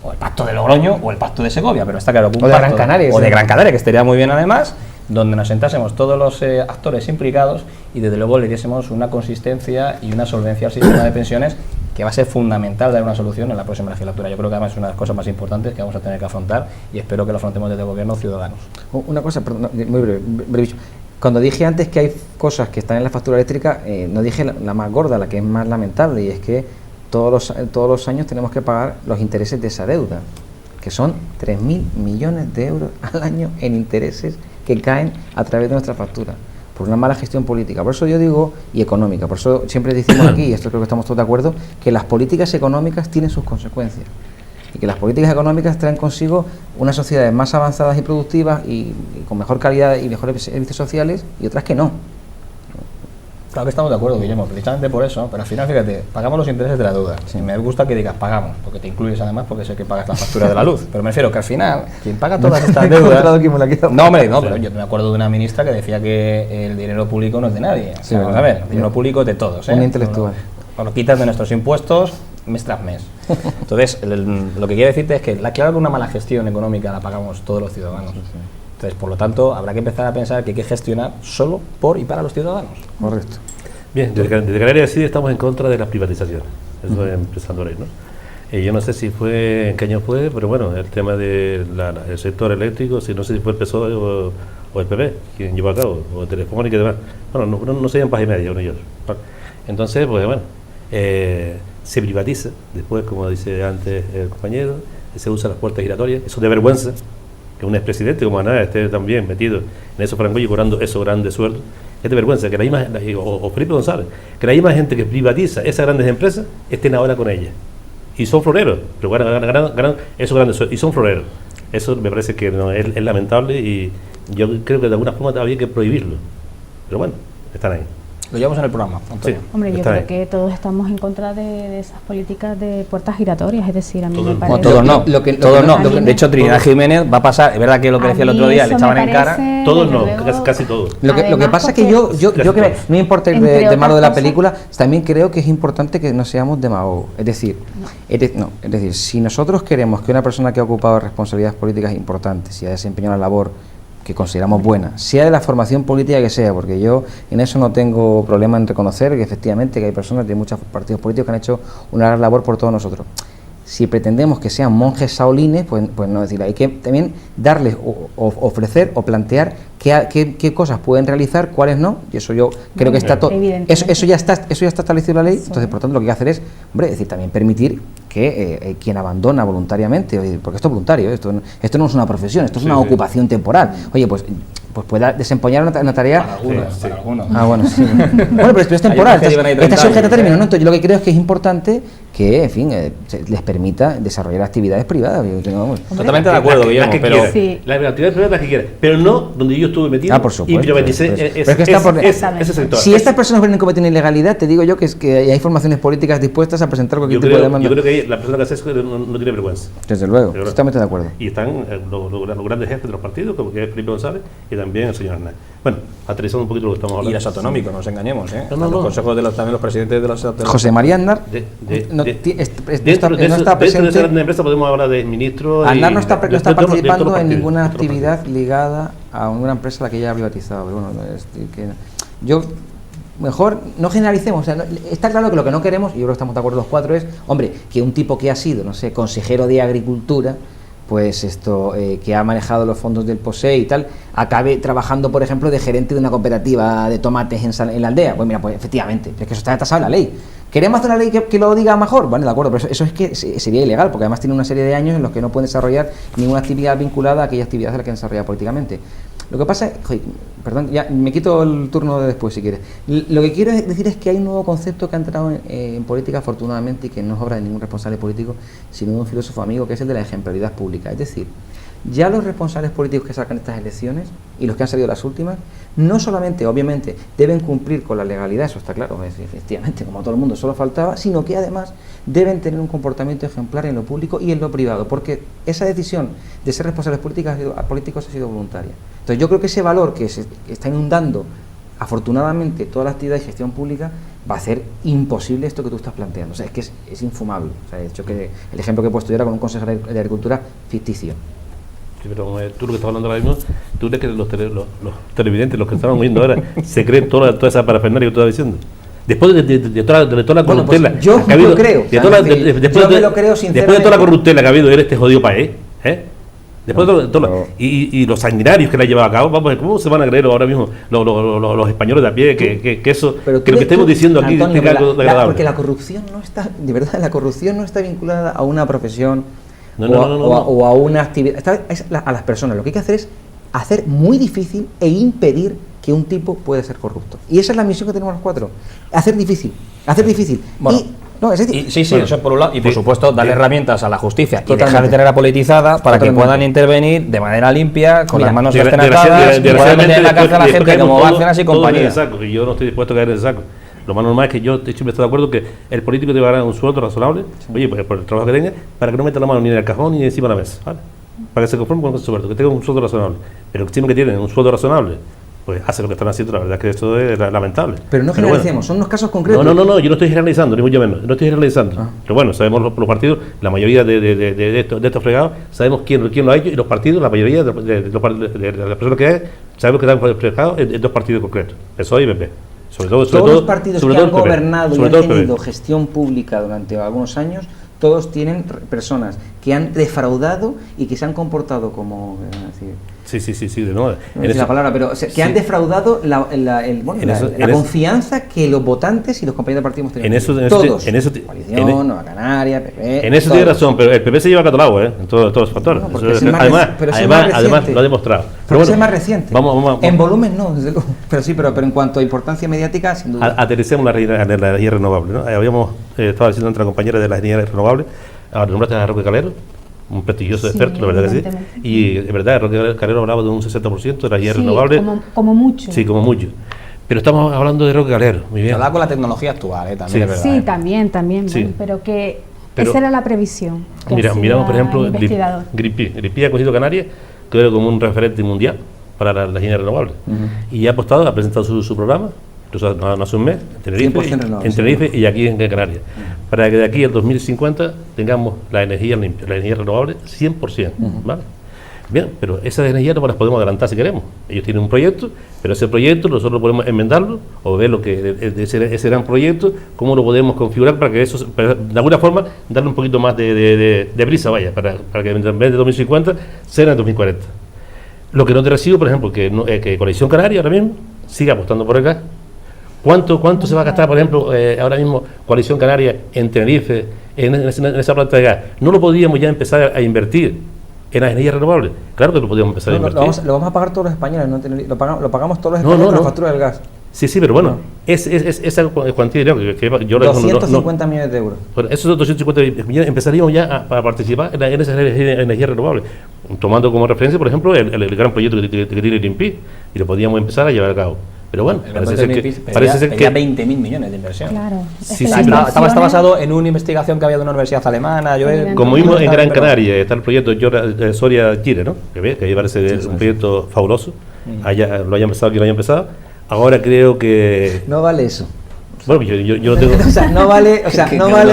o el Pacto de Logroño, o el Pacto de Segovia, pero está claro que un o de pacto, Gran Canaria, o de Gran Canaria, que estaría muy bien además, donde nos sentásemos todos los actores implicados y desde luego le diésemos una consistencia y una solvencia al sistema de pensiones que va a ser fundamental dar una solución en la próxima legislatura. Yo creo que además es una de las cosas más importantes que vamos a tener que afrontar y espero que lo afrontemos desde el Gobierno Ciudadanos. Una cosa, perdón, muy breve. Cuando dije antes que hay cosas que están en la factura eléctrica, no dije la más gorda, la que es más lamentable, y es que todos los años tenemos que pagar los intereses de esa deuda, que son 3.000 millones de euros al año en intereses que caen a través de nuestra factura, por una mala gestión política. Por eso yo digo, y económica, por eso siempre decimos aquí, y esto creo que estamos todos de acuerdo, que las políticas económicas tienen sus consecuencias, y que las políticas económicas traen consigo unas sociedades más avanzadas y productivas y con mejor calidad y mejores servicios sociales, y otras que no. Claro que estamos de acuerdo, Guillermo, precisamente por eso, pero al final, fíjate, pagamos los intereses de la deuda. Sí. Me gusta que digas pagamos, porque te incluyes además porque sé que pagas la factura de la luz, pero me refiero que al final, quien paga todas estas deudas... No, hombre, no, pero yo me acuerdo de una ministra que decía que el dinero público no es de nadie. Sí, vamos a ver, el dinero público es de todos. Un intelectual. Lo quitas de nuestros impuestos mes tras mes. Entonces, lo que quiero decirte es que claro que una mala gestión económica la pagamos todos los ciudadanos. Entonces, por lo tanto, habrá que empezar a pensar que hay que gestionar solo por y para los ciudadanos. Correcto. Bien, desde Canarias sí estamos en contra de las privatizaciones. Eso es empezando ahí, ¿no? Yo no sé si fue, en qué año fue, pero bueno, el tema del sector eléctrico, no sé si fue el PSOE o el PP quien llevó a cabo, o Telefónica y demás. Bueno, no se en paz y media uno y otro. Entonces, pues bueno, se privatiza, después, como dice antes el compañero, se usan las puertas giratorias, eso de vergüenza, que un expresidente como Ana esté también metido en esos frangollos cobrando esos grandes sueldos. Es de vergüenza que la misma, o Felipe González, que la misma gente que privatiza esas grandes empresas estén ahora con ellas. Y son floreros, pero ganan esos grandes sueldos, y son floreros. Eso me parece que no, es lamentable y yo creo que de alguna forma había que prohibirlo. Pero bueno, están ahí. Lo llevamos en el programa, Antonio. Sí, hombre, yo creo que todos estamos en contra de esas políticas de puertas giratorias, es decir, a mí me parece... Todos no, todos no. De hecho, Trinidad Jiménez va a pasar, es verdad que lo que decía el otro día, le echaban en cara... Todos no, casi todos. Lo que pasa es que yo creo, no importa el de malo de la película, también creo que es importante que no seamos demagogos. Es decir, si nosotros queremos que una persona que ha ocupado responsabilidades políticas importantes y ha desempeñado una labor que consideramos buena, sea de la formación política que sea, porque yo en eso no tengo problema en reconocer que efectivamente que hay personas de muchos partidos políticos que han hecho una gran labor por todos nosotros. Si pretendemos que sean monjes saolines, pues no decir, hay que también darles o ofrecer o plantear qué cosas pueden realizar, cuáles no, y eso yo creo que está todo, eso ya está establecido en la ley. Entonces, por tanto, lo que hay que hacer es, decir, también permitir que quien abandona voluntariamente, porque esto es voluntario, esto no es una profesión, esto es una ocupación temporal, pues pueda desempeñar una tarea. Para algunos. Ah, bueno, sí. Bueno, pero esto es temporal, está sujeta a término, ¿no? Entonces, yo lo que creo es que es importante que, en fin, les permita desarrollar actividades privadas. Totalmente de acuerdo, Guillermo, pero las actividades privadas las que quieran, pero no donde yo estuve metido por supuesto, y privaticé ese sector. Si estas personas vienen cometiendo ilegalidad, te digo yo que hay formaciones políticas dispuestas a presentar cualquier tipo de demanda. Yo creo que la persona que hace eso no tiene vergüenza. Desde luego, totalmente de acuerdo. Y están los grandes jefes de los partidos, como que es Felipe González y también el señor Hernández. Bueno, aterrizando un poquito lo que estamos hablando. Y los autonómicos, no nos engañemos, ¿eh? Los consejos también los presidentes de los autonómicos. José María Aznar dentro de esa gran empresa podemos hablar de ministro. Aznar no está participando en ninguna actividad ligada a una empresa a la que ya ha privatizado. Pero bueno, yo mejor no generalicemos. O sea, está claro que lo que no queremos, y yo creo que estamos de acuerdo los cuatro, es, que un tipo que ha sido, consejero de Agricultura, pues que ha manejado los fondos del POSEI y tal, acabe trabajando, por ejemplo, de gerente de una cooperativa de tomates en la aldea. Pues mira, pues efectivamente, es que eso está atasado en la ley. ¿Queremos hacer una ley que lo diga mejor? Bueno, de acuerdo, pero eso es que sería ilegal, porque además tiene una serie de años en los que no pueden desarrollar ninguna actividad vinculada a aquella actividad a la que han desarrollado políticamente. Lo que pasa es, perdón, ya me quito el turno de después si quieres. Lo que quiero decir es que hay un nuevo concepto que ha entrado en política, afortunadamente, y que no es obra de ningún responsable político, sino de un filósofo amigo, que es el de la ejemplaridad pública. Es decir, ya los responsables políticos que sacan estas elecciones y los que han salido las últimas, no solamente, obviamente, deben cumplir con la legalidad, eso está claro, efectivamente, como todo el mundo, solo faltaba, sino que además deben tener un comportamiento ejemplar en lo público y en lo privado, porque esa decisión de ser responsables políticos ha sido voluntaria. Entonces yo creo que ese valor que se está inundando afortunadamente toda la actividad de gestión pública va a hacer imposible esto que tú estás planteando. O sea, es que es infumable. O sea, de hecho, que el ejemplo que he puesto yo era con un consejero de Agricultura ficticio. Sí, pero tú lo que estás hablando ahora mismo, ¿tú crees que los televidentes, los que estaban oyendo ahora, se creen toda esa parafernalia que tú estás diciendo? Después de toda la corruptela, pues yo que ha habido, lo creo. Después de toda la corruptela que ha habido en este jodido país, después y los sanguinarios que la ha llevado a cabo, vamos a ver cómo se van a creer ahora mismo los españoles de a pie que eso, que lo que estemos diciendo aquí Antonio, es algo agradable. porque la corrupción no está, de verdad, la corrupción no está vinculada a una profesión No. o a una actividad. A las personas lo que hay que hacer es hacer muy difícil e impedir que un tipo pueda ser corrupto. Y esa es la misión que tenemos los cuatro. Hacer difícil. Bueno, es decir, sí, eso por un lado. Y por supuesto, darle herramientas a la justicia y dejar de tenerla politizada para que puedan intervenir de manera limpia, con las manos estén atadas, y puedan meter en la cárcel a la gente como Bárcenas y compañía. Y yo no estoy dispuesto a caer en el saco. Lo más normal es que yo siempre estoy de acuerdo que el político te va a dar un sueldo razonable, oye, pues por el trabajo que tenga, para que no meta la mano ni en el cajón ni encima de la mesa, ¿vale? Para que se conforme con ese sueldo, que tenga un sueldo razonable. Pero siempre que tienen un sueldo razonable, pues hace lo que están haciendo, la verdad es que esto es lamentable. Pero no generalicemos, son unos casos concretos. No, yo no estoy generalizando, ni mucho menos, no estoy generalizando. Pero bueno, sabemos los partidos, la mayoría de estos fregados, sabemos quién lo ha hecho, y los partidos, la mayoría de las personas que hay, sabemos que están fregados en dos partidos concretos, PSOE y PP. Todos los partidos que han gobernado y han tenido gestión pública durante algunos años, todos tienen personas que han defraudado y que se han comportado como... Sí, de nuevo. No es la palabra, pero que han defraudado la confianza que los votantes y los compañeros de partido hemos tenido. Todos. Coalición, Nueva Canaria, PP... En eso tiene razón, pero el PP se lleva a catalado, en todos los factores. Además, lo ha demostrado. Pero ese es más reciente. Vamos. En volumen no, desde luego. Pero en cuanto a importancia mediática, sin duda. Aterricemos la energía renovable, ¿no? Habíamos estado diciendo entre compañeras de las energías renovables, ahora nombraste a Roque Calero, un prestigioso experto, la verdad que sí. Y de verdad, Roque Calero hablaba de un 60% de la energía renovable. Como mucho. Sí, como mucho. Pero estamos hablando de Roque Calero, muy bien. Habla con la tecnología actual, también, sí, es verdad. Sí, también, sí. Pero esa era la previsión. Miramos, por ejemplo, Greenpeace ha cogido Canarias, que era como un referente mundial para la energía renovable. Y ha apostado, ha presentado su programa, incluso no hace un mes, en Tenerife y aquí en Canarias, para que de aquí al 2050 tengamos la energía limpia, la energía renovable 100%, ¿vale? Bien, pero esas energías no las podemos adelantar si queremos. Ellos tienen un proyecto, pero ese proyecto nosotros podemos enmendarlo o ver lo que de ese gran proyecto, cómo lo podemos configurar para que eso, de alguna forma, darle un poquito más de prisa, vaya, para que en vez de 2050 sea en el 2040. Lo que no te recibo, por ejemplo, que Coalición Canaria ahora mismo siga apostando por acá. ¿Cuánto se va a gastar, por ejemplo, ahora mismo Coalición Canaria en Tenerife, en esa planta de gas? ¿No lo podíamos ya empezar a invertir en las energías renovables? Claro que lo podíamos empezar a invertir. Lo vamos a pagar todos los españoles, lo pagamos todos los españoles con la factura del gas. Sí, pero bueno, esa cuantía de dinero que yo 250 millones de euros. Bueno, esos 250 millones empezaríamos ya a participar en esas energías renovables, tomando como referencia, por ejemplo, el gran proyecto que tiene Greenpeace, y lo podíamos empezar a llevar a cabo. Pero bueno, parece ser que 20.000 millones de inversión. Claro. Está basado en una investigación que había de una universidad alemana. Como vimos en Gran Canaria, está el proyecto Soria Chile, ¿no? Que parece un proyecto fabuloso. Lo haya empezado quien lo haya empezado. Ahora creo que... No vale eso. Bueno, yo no tengo... no vale,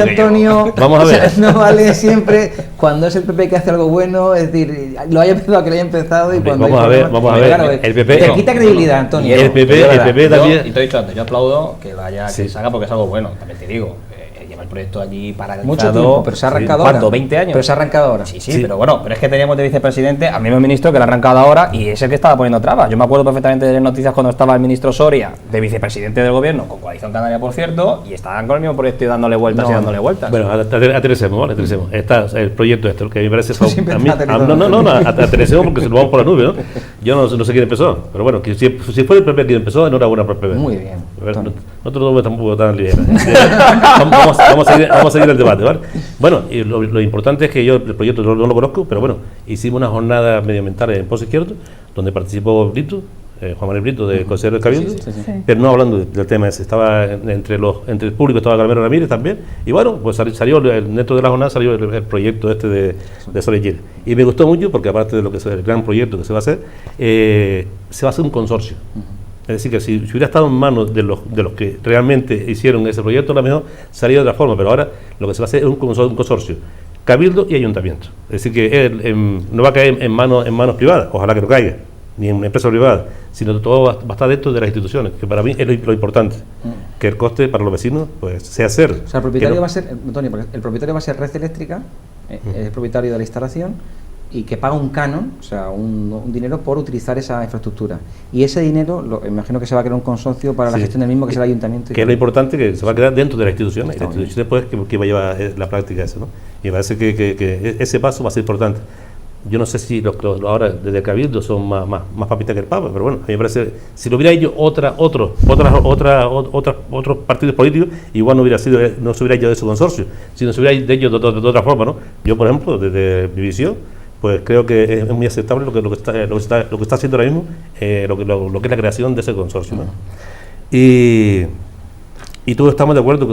Antonio. Vamos a ver. No vale siempre cuando es el PP que hace algo bueno, es decir, lo haya empezado que lo haya empezado y cuando... Vamos a ver. Claro, el PP... Te quita credibilidad, Antonio. El PP también... Y te he dicho antes, yo aplaudo que se haga porque es algo bueno, también te digo. Lleva el proyecto allí paralizado. Mucho tiempo, pero se ha arrancado ahora. ¿Cuánto? ¿20 años? Pero se ha arrancado ahora. Sí, pero bueno, pero es que teníamos de vicepresidente al mismo ministro que lo ha arrancado ahora y es el que estaba poniendo trabas. Yo me acuerdo perfectamente de las noticias cuando estaba el ministro Soria, de vicepresidente del gobierno, con Coalición Canaria, por cierto, y estaban con el mismo proyecto y dándole vueltas y dándole vueltas. Bueno, aterricemos, ¿vale? Está el proyecto que me parece... Atericemos porque se lo vamos por la nube, ¿no? Yo no sé quién empezó, pero bueno, que si fue el PP quien empezó, enhorabuena por el PP. Muy bien. Nosotros no tampoco tan ligeros. Vamos a seguir el debate, ¿vale? Bueno, y lo importante es que yo el proyecto no lo conozco, pero bueno, hicimos una jornada medioambiental en Pozo Izquierdo, donde participó Brito, Juan Manuel Brito, del consejero del Cabildo, pero no hablando del tema ese, estaba entre el público, estaba Carmelo Ramírez también, y bueno, pues salió dentro de la jornada salió el proyecto este de Sol y Quiere. Y me gustó mucho porque aparte de lo que es el gran proyecto que se va a hacer, se va a hacer un consorcio. Es decir, que si hubiera estado en manos de los que realmente hicieron ese proyecto, a lo mejor salía de otra forma, pero ahora lo que se va a hacer es un consorcio, Cabildo y Ayuntamiento. Es decir, que no va a caer en manos privadas, ojalá que no caiga, ni en empresas privadas, sino todo va a estar dentro de las instituciones, que para mí es lo importante, que el coste para los vecinos pues sea cero. O sea, el propietario va a ser, Antonio, el propietario va a ser Red Eléctrica, el propietario de la instalación, y que paga un canon, o sea, un dinero por utilizar esa infraestructura. Y ese dinero, imagino que se va a crear un consorcio para la gestión del mismo, que es el ayuntamiento. Que es lo importante, que se va a quedar dentro de las instituciones, y las instituciones pues que va a llevar la práctica eso, ¿no? Y me parece que ese paso va a ser importante. Yo no sé si los ahora desde el Cabildo son más papistas que el Papa, pero bueno, a mí me parece, si lo hubiera hecho otros partidos políticos, igual no se hubiera hecho de ese consorcio, sino se hubiera hecho de otra forma, ¿no? Yo, por ejemplo, desde mi visión, pues creo que es muy aceptable lo que está haciendo ahora mismo, lo que es la creación de ese consorcio, ¿no? Y todos estamos de acuerdo,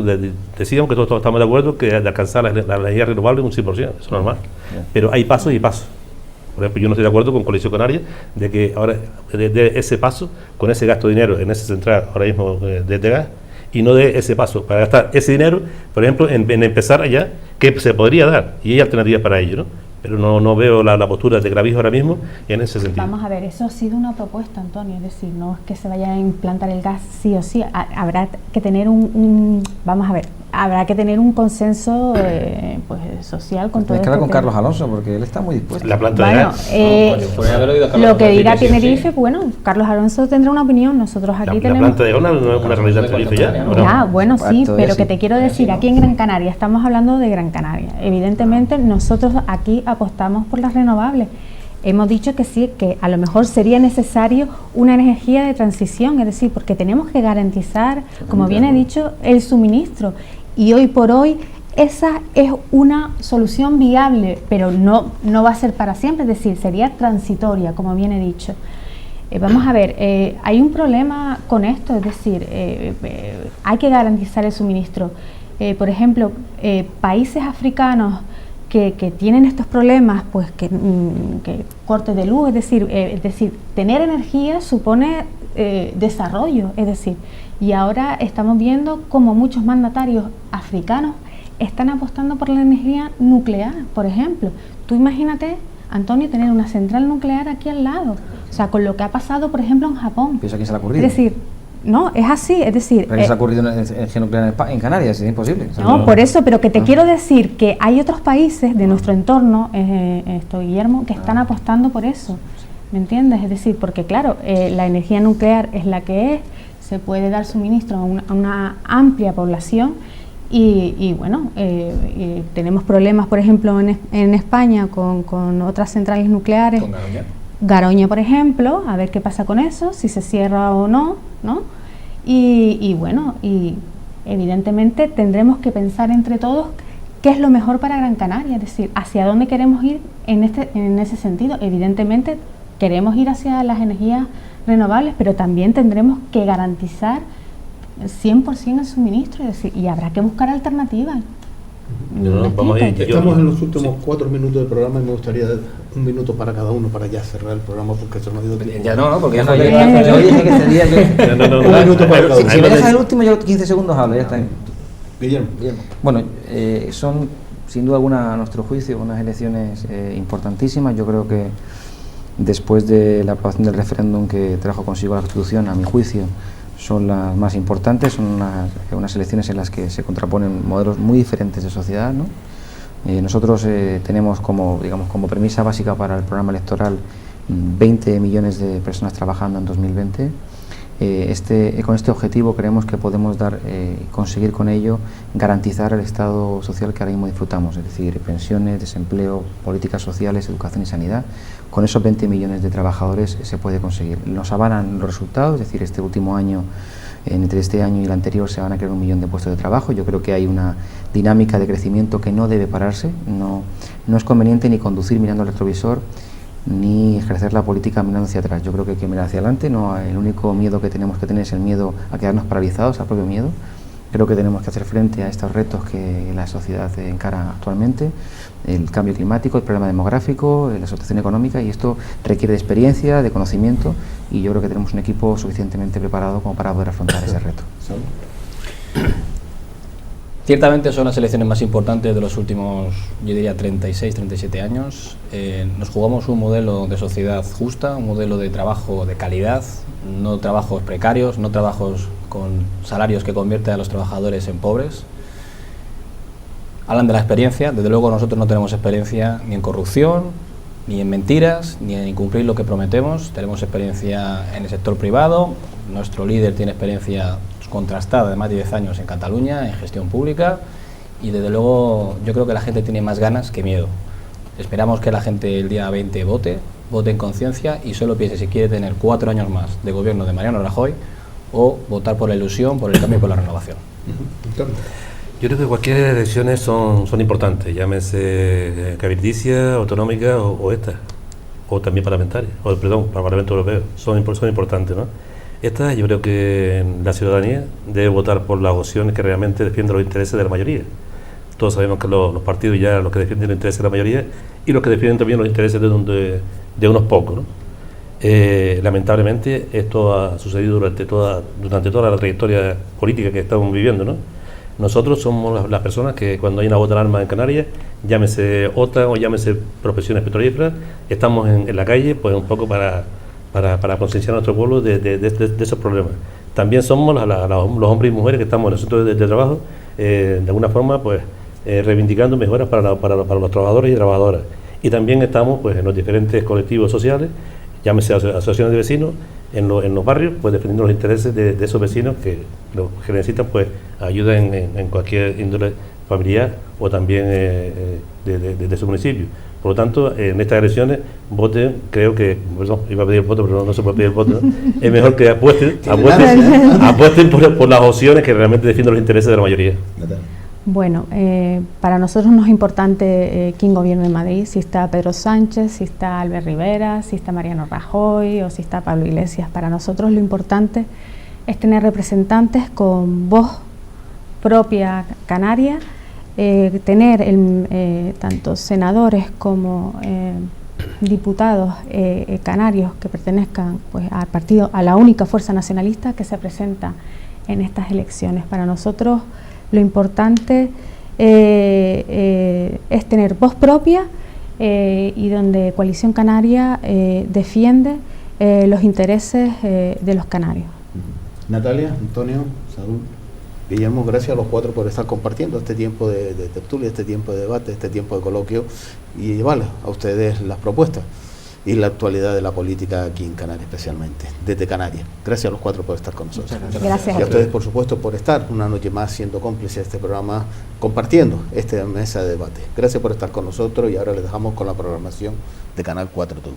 decíamos que todos estamos de acuerdo que de alcanzar la energía renovable es un 100%, eso es normal. Pero hay pasos y pasos. Por ejemplo, yo no estoy de acuerdo con Coalición Canaria de que ahora de ese paso, con ese gasto de dinero en esa central ahora mismo de gas, y no de ese paso para gastar ese dinero, por ejemplo, en empezar allá, que se podría dar, y hay alternativas para ello, ¿no? Pero no veo la postura de Gravijo ahora mismo en ese sentido. Vamos a ver, eso ha sido una propuesta, Antonio, es decir, no es que se vaya a implantar el gas sí o sí, habrá que tener habrá que tener un consenso pues social con todo esto. Con Carlos Alonso, porque él está muy dispuesto. La planta de gas. Lo que diga Tenerife, bueno, Carlos Alonso tendrá una opinión, nosotros aquí tenemos... La planta de gas no es una realidad en Tenerife ya. Ya, bueno, sí, pero que te quiero decir, aquí en Gran Canaria, estamos hablando de Gran Canaria, evidentemente nosotros aquí apostamos por las renovables. Hemos dicho que sí, que a lo mejor sería necesario una energía de transición, es decir, porque tenemos que garantizar, como bien he dicho, el suministro. Y hoy por hoy esa es una solución viable, pero no va a ser para siempre, es decir, sería transitoria, como bien he dicho. Vamos a ver, hay un problema con esto, es decir, hay que garantizar el suministro. Por ejemplo, países africanos que tienen estos problemas, pues que cortes de luz, es decir, tener energía supone desarrollo, es decir, y ahora estamos viendo como muchos mandatarios africanos están apostando por la energía nuclear, por ejemplo. Tú imagínate, Antonio, tener una central nuclear aquí al lado, o sea, con lo que ha pasado, por ejemplo, en Japón. ¿Piensa que se le ha ocurrido? Es decir, no, es así, es decir... ¿Pero se ha ocurrido energía nuclear en Canarias? Es imposible. No, por eso, pero que te quiero decir que hay otros países de nuestro entorno, Guillermo, que están apostando por eso, ¿me entiendes? Es decir, porque claro, la energía nuclear es la que es, se puede dar suministro a una amplia población y bueno, tenemos problemas, por ejemplo, en España con otras centrales nucleares. ¿Con Garoña? Garoña, por ejemplo, a ver qué pasa con eso, si se cierra o no, ¿no? Y bueno, y evidentemente tendremos que pensar entre todos qué es lo mejor para Gran Canaria, es decir, hacia dónde queremos ir en ese sentido. Evidentemente queremos ir hacia las energías renovables, pero también tendremos que garantizar 100% el suministro, es decir, y habrá que buscar alternativas. Estamos en los últimos 4 minutos del programa y me gustaría un minuto para cada uno para ya cerrar el programa, porque se nos dio tiempo. Ya no, porque ya no llega. Yo dije que sería un minuto para cada uno. Si me dejas el último, yo 15 segundos hablo, ya está. Guillermo. Bueno, son sin duda alguna, a nuestro juicio, unas elecciones importantísimas. Yo creo que después de la aprobación del referéndum que trajo consigo la Constitución, a mi juicio, son las más importantes, son unas elecciones en las que se contraponen modelos muy diferentes de sociedad, ¿no? Nosotros tenemos como premisa básica para el programa electoral 20 millones de personas trabajando en 2020, Con este objetivo creemos que podemos conseguir con ello garantizar el estado social que ahora mismo disfrutamos, es decir, pensiones, desempleo, políticas sociales, educación y sanidad. Con esos 20 millones de trabajadores se puede conseguir. Nos avalan los resultados, es decir, este último año, entre este año y el anterior, se van a crear 1 millón de puestos de trabajo. Yo creo que hay una dinámica de crecimiento que no debe pararse. No es conveniente ni conducir mirando el retrovisor, ni ejercer la política mirando hacia atrás. Yo creo que hay que mirar hacia adelante. El único miedo que tenemos que tener es el miedo a quedarnos paralizados, al propio miedo. Creo que tenemos que hacer frente a estos retos que la sociedad encara actualmente, el cambio climático, el problema demográfico, la situación económica, y esto requiere de experiencia, de conocimiento, y yo creo que tenemos un equipo suficientemente preparado como para poder afrontar ese reto. Ciertamente son las elecciones más importantes de los últimos, yo diría, 36, 37 años. Nos jugamos un modelo de sociedad justa, un modelo de trabajo de calidad, no trabajos precarios, no trabajos con salarios que convierten a los trabajadores en pobres. Hablan de la experiencia. Desde luego nosotros no tenemos experiencia ni en corrupción, ni en mentiras, ni en incumplir lo que prometemos. Tenemos experiencia en el sector privado. Nuestro líder tiene experiencia contrastada de más de 10 años en Cataluña, en gestión pública, y desde luego yo creo que la gente tiene más ganas que miedo. Esperamos que la gente el día 20 vote en conciencia y solo piense si quiere tener 4 años más de gobierno de Mariano Rajoy o votar por la ilusión, por el cambio y por la renovación. Yo creo que cualquier elecciones son importantes, llámese cabildicia, autonómica o esta, o también parlamentaria, o perdón, Parlamento Europeo, son importantes, ¿no? Esta, yo creo que la ciudadanía debe votar por las opciones que realmente defienden los intereses de la mayoría. Todos sabemos que los partidos ya los que defienden los intereses de la mayoría y los que defienden también los intereses de unos pocos, ¿no? Lamentablemente esto ha sucedido durante toda la trayectoria política que estamos viviendo, ¿no? Nosotros somos las personas que cuando hay una bota de alarma en Canarias, llámese OTAN o llámese profesiones petrolíferas, estamos en la calle pues un poco para concienciar a nuestro pueblo de esos problemas. También somos los hombres y mujeres que estamos en el centro de trabajo, de alguna forma pues reivindicando mejoras para los trabajadores y trabajadoras. Y también estamos pues en los diferentes colectivos sociales, llámese asociaciones de vecinos, en los barrios, pues defendiendo los intereses de esos vecinos que necesitan pues ayuda en cualquier índole familiar o también de su municipio. Por lo tanto, en estas elecciones, voten, creo que, perdón, iba a pedir el voto, pero no se puede pedir el voto, ¿no? Es mejor que apuesten por las opciones que realmente defienden los intereses de la mayoría. Bueno, para nosotros no es importante quién gobierna en Madrid, si está Pedro Sánchez, si está Albert Rivera, si está Mariano Rajoy o si está Pablo Iglesias. Para nosotros lo importante es tener representantes con voz propia canaria, tener tanto senadores como diputados canarios que pertenezcan pues al partido, a la única fuerza nacionalista que se presenta en estas elecciones. Para nosotros lo importante es tener voz propia y donde Coalición Canaria defiende los intereses de los canarios. Natalia, Antonio, Saúl, Guillermo, gracias a los 4 por estar compartiendo este tiempo de tertulia, este tiempo de debate, este tiempo de coloquio y llevarles a ustedes las propuestas y la actualidad de la política aquí en Canarias, especialmente desde Canarias. Gracias a los 4 por estar con nosotros. Gracias. Y a ustedes, por supuesto, por estar una noche más siendo cómplices de este programa, compartiendo esta mesa de debate. Gracias por estar con nosotros y ahora les dejamos con la programación de Canal 4 TV.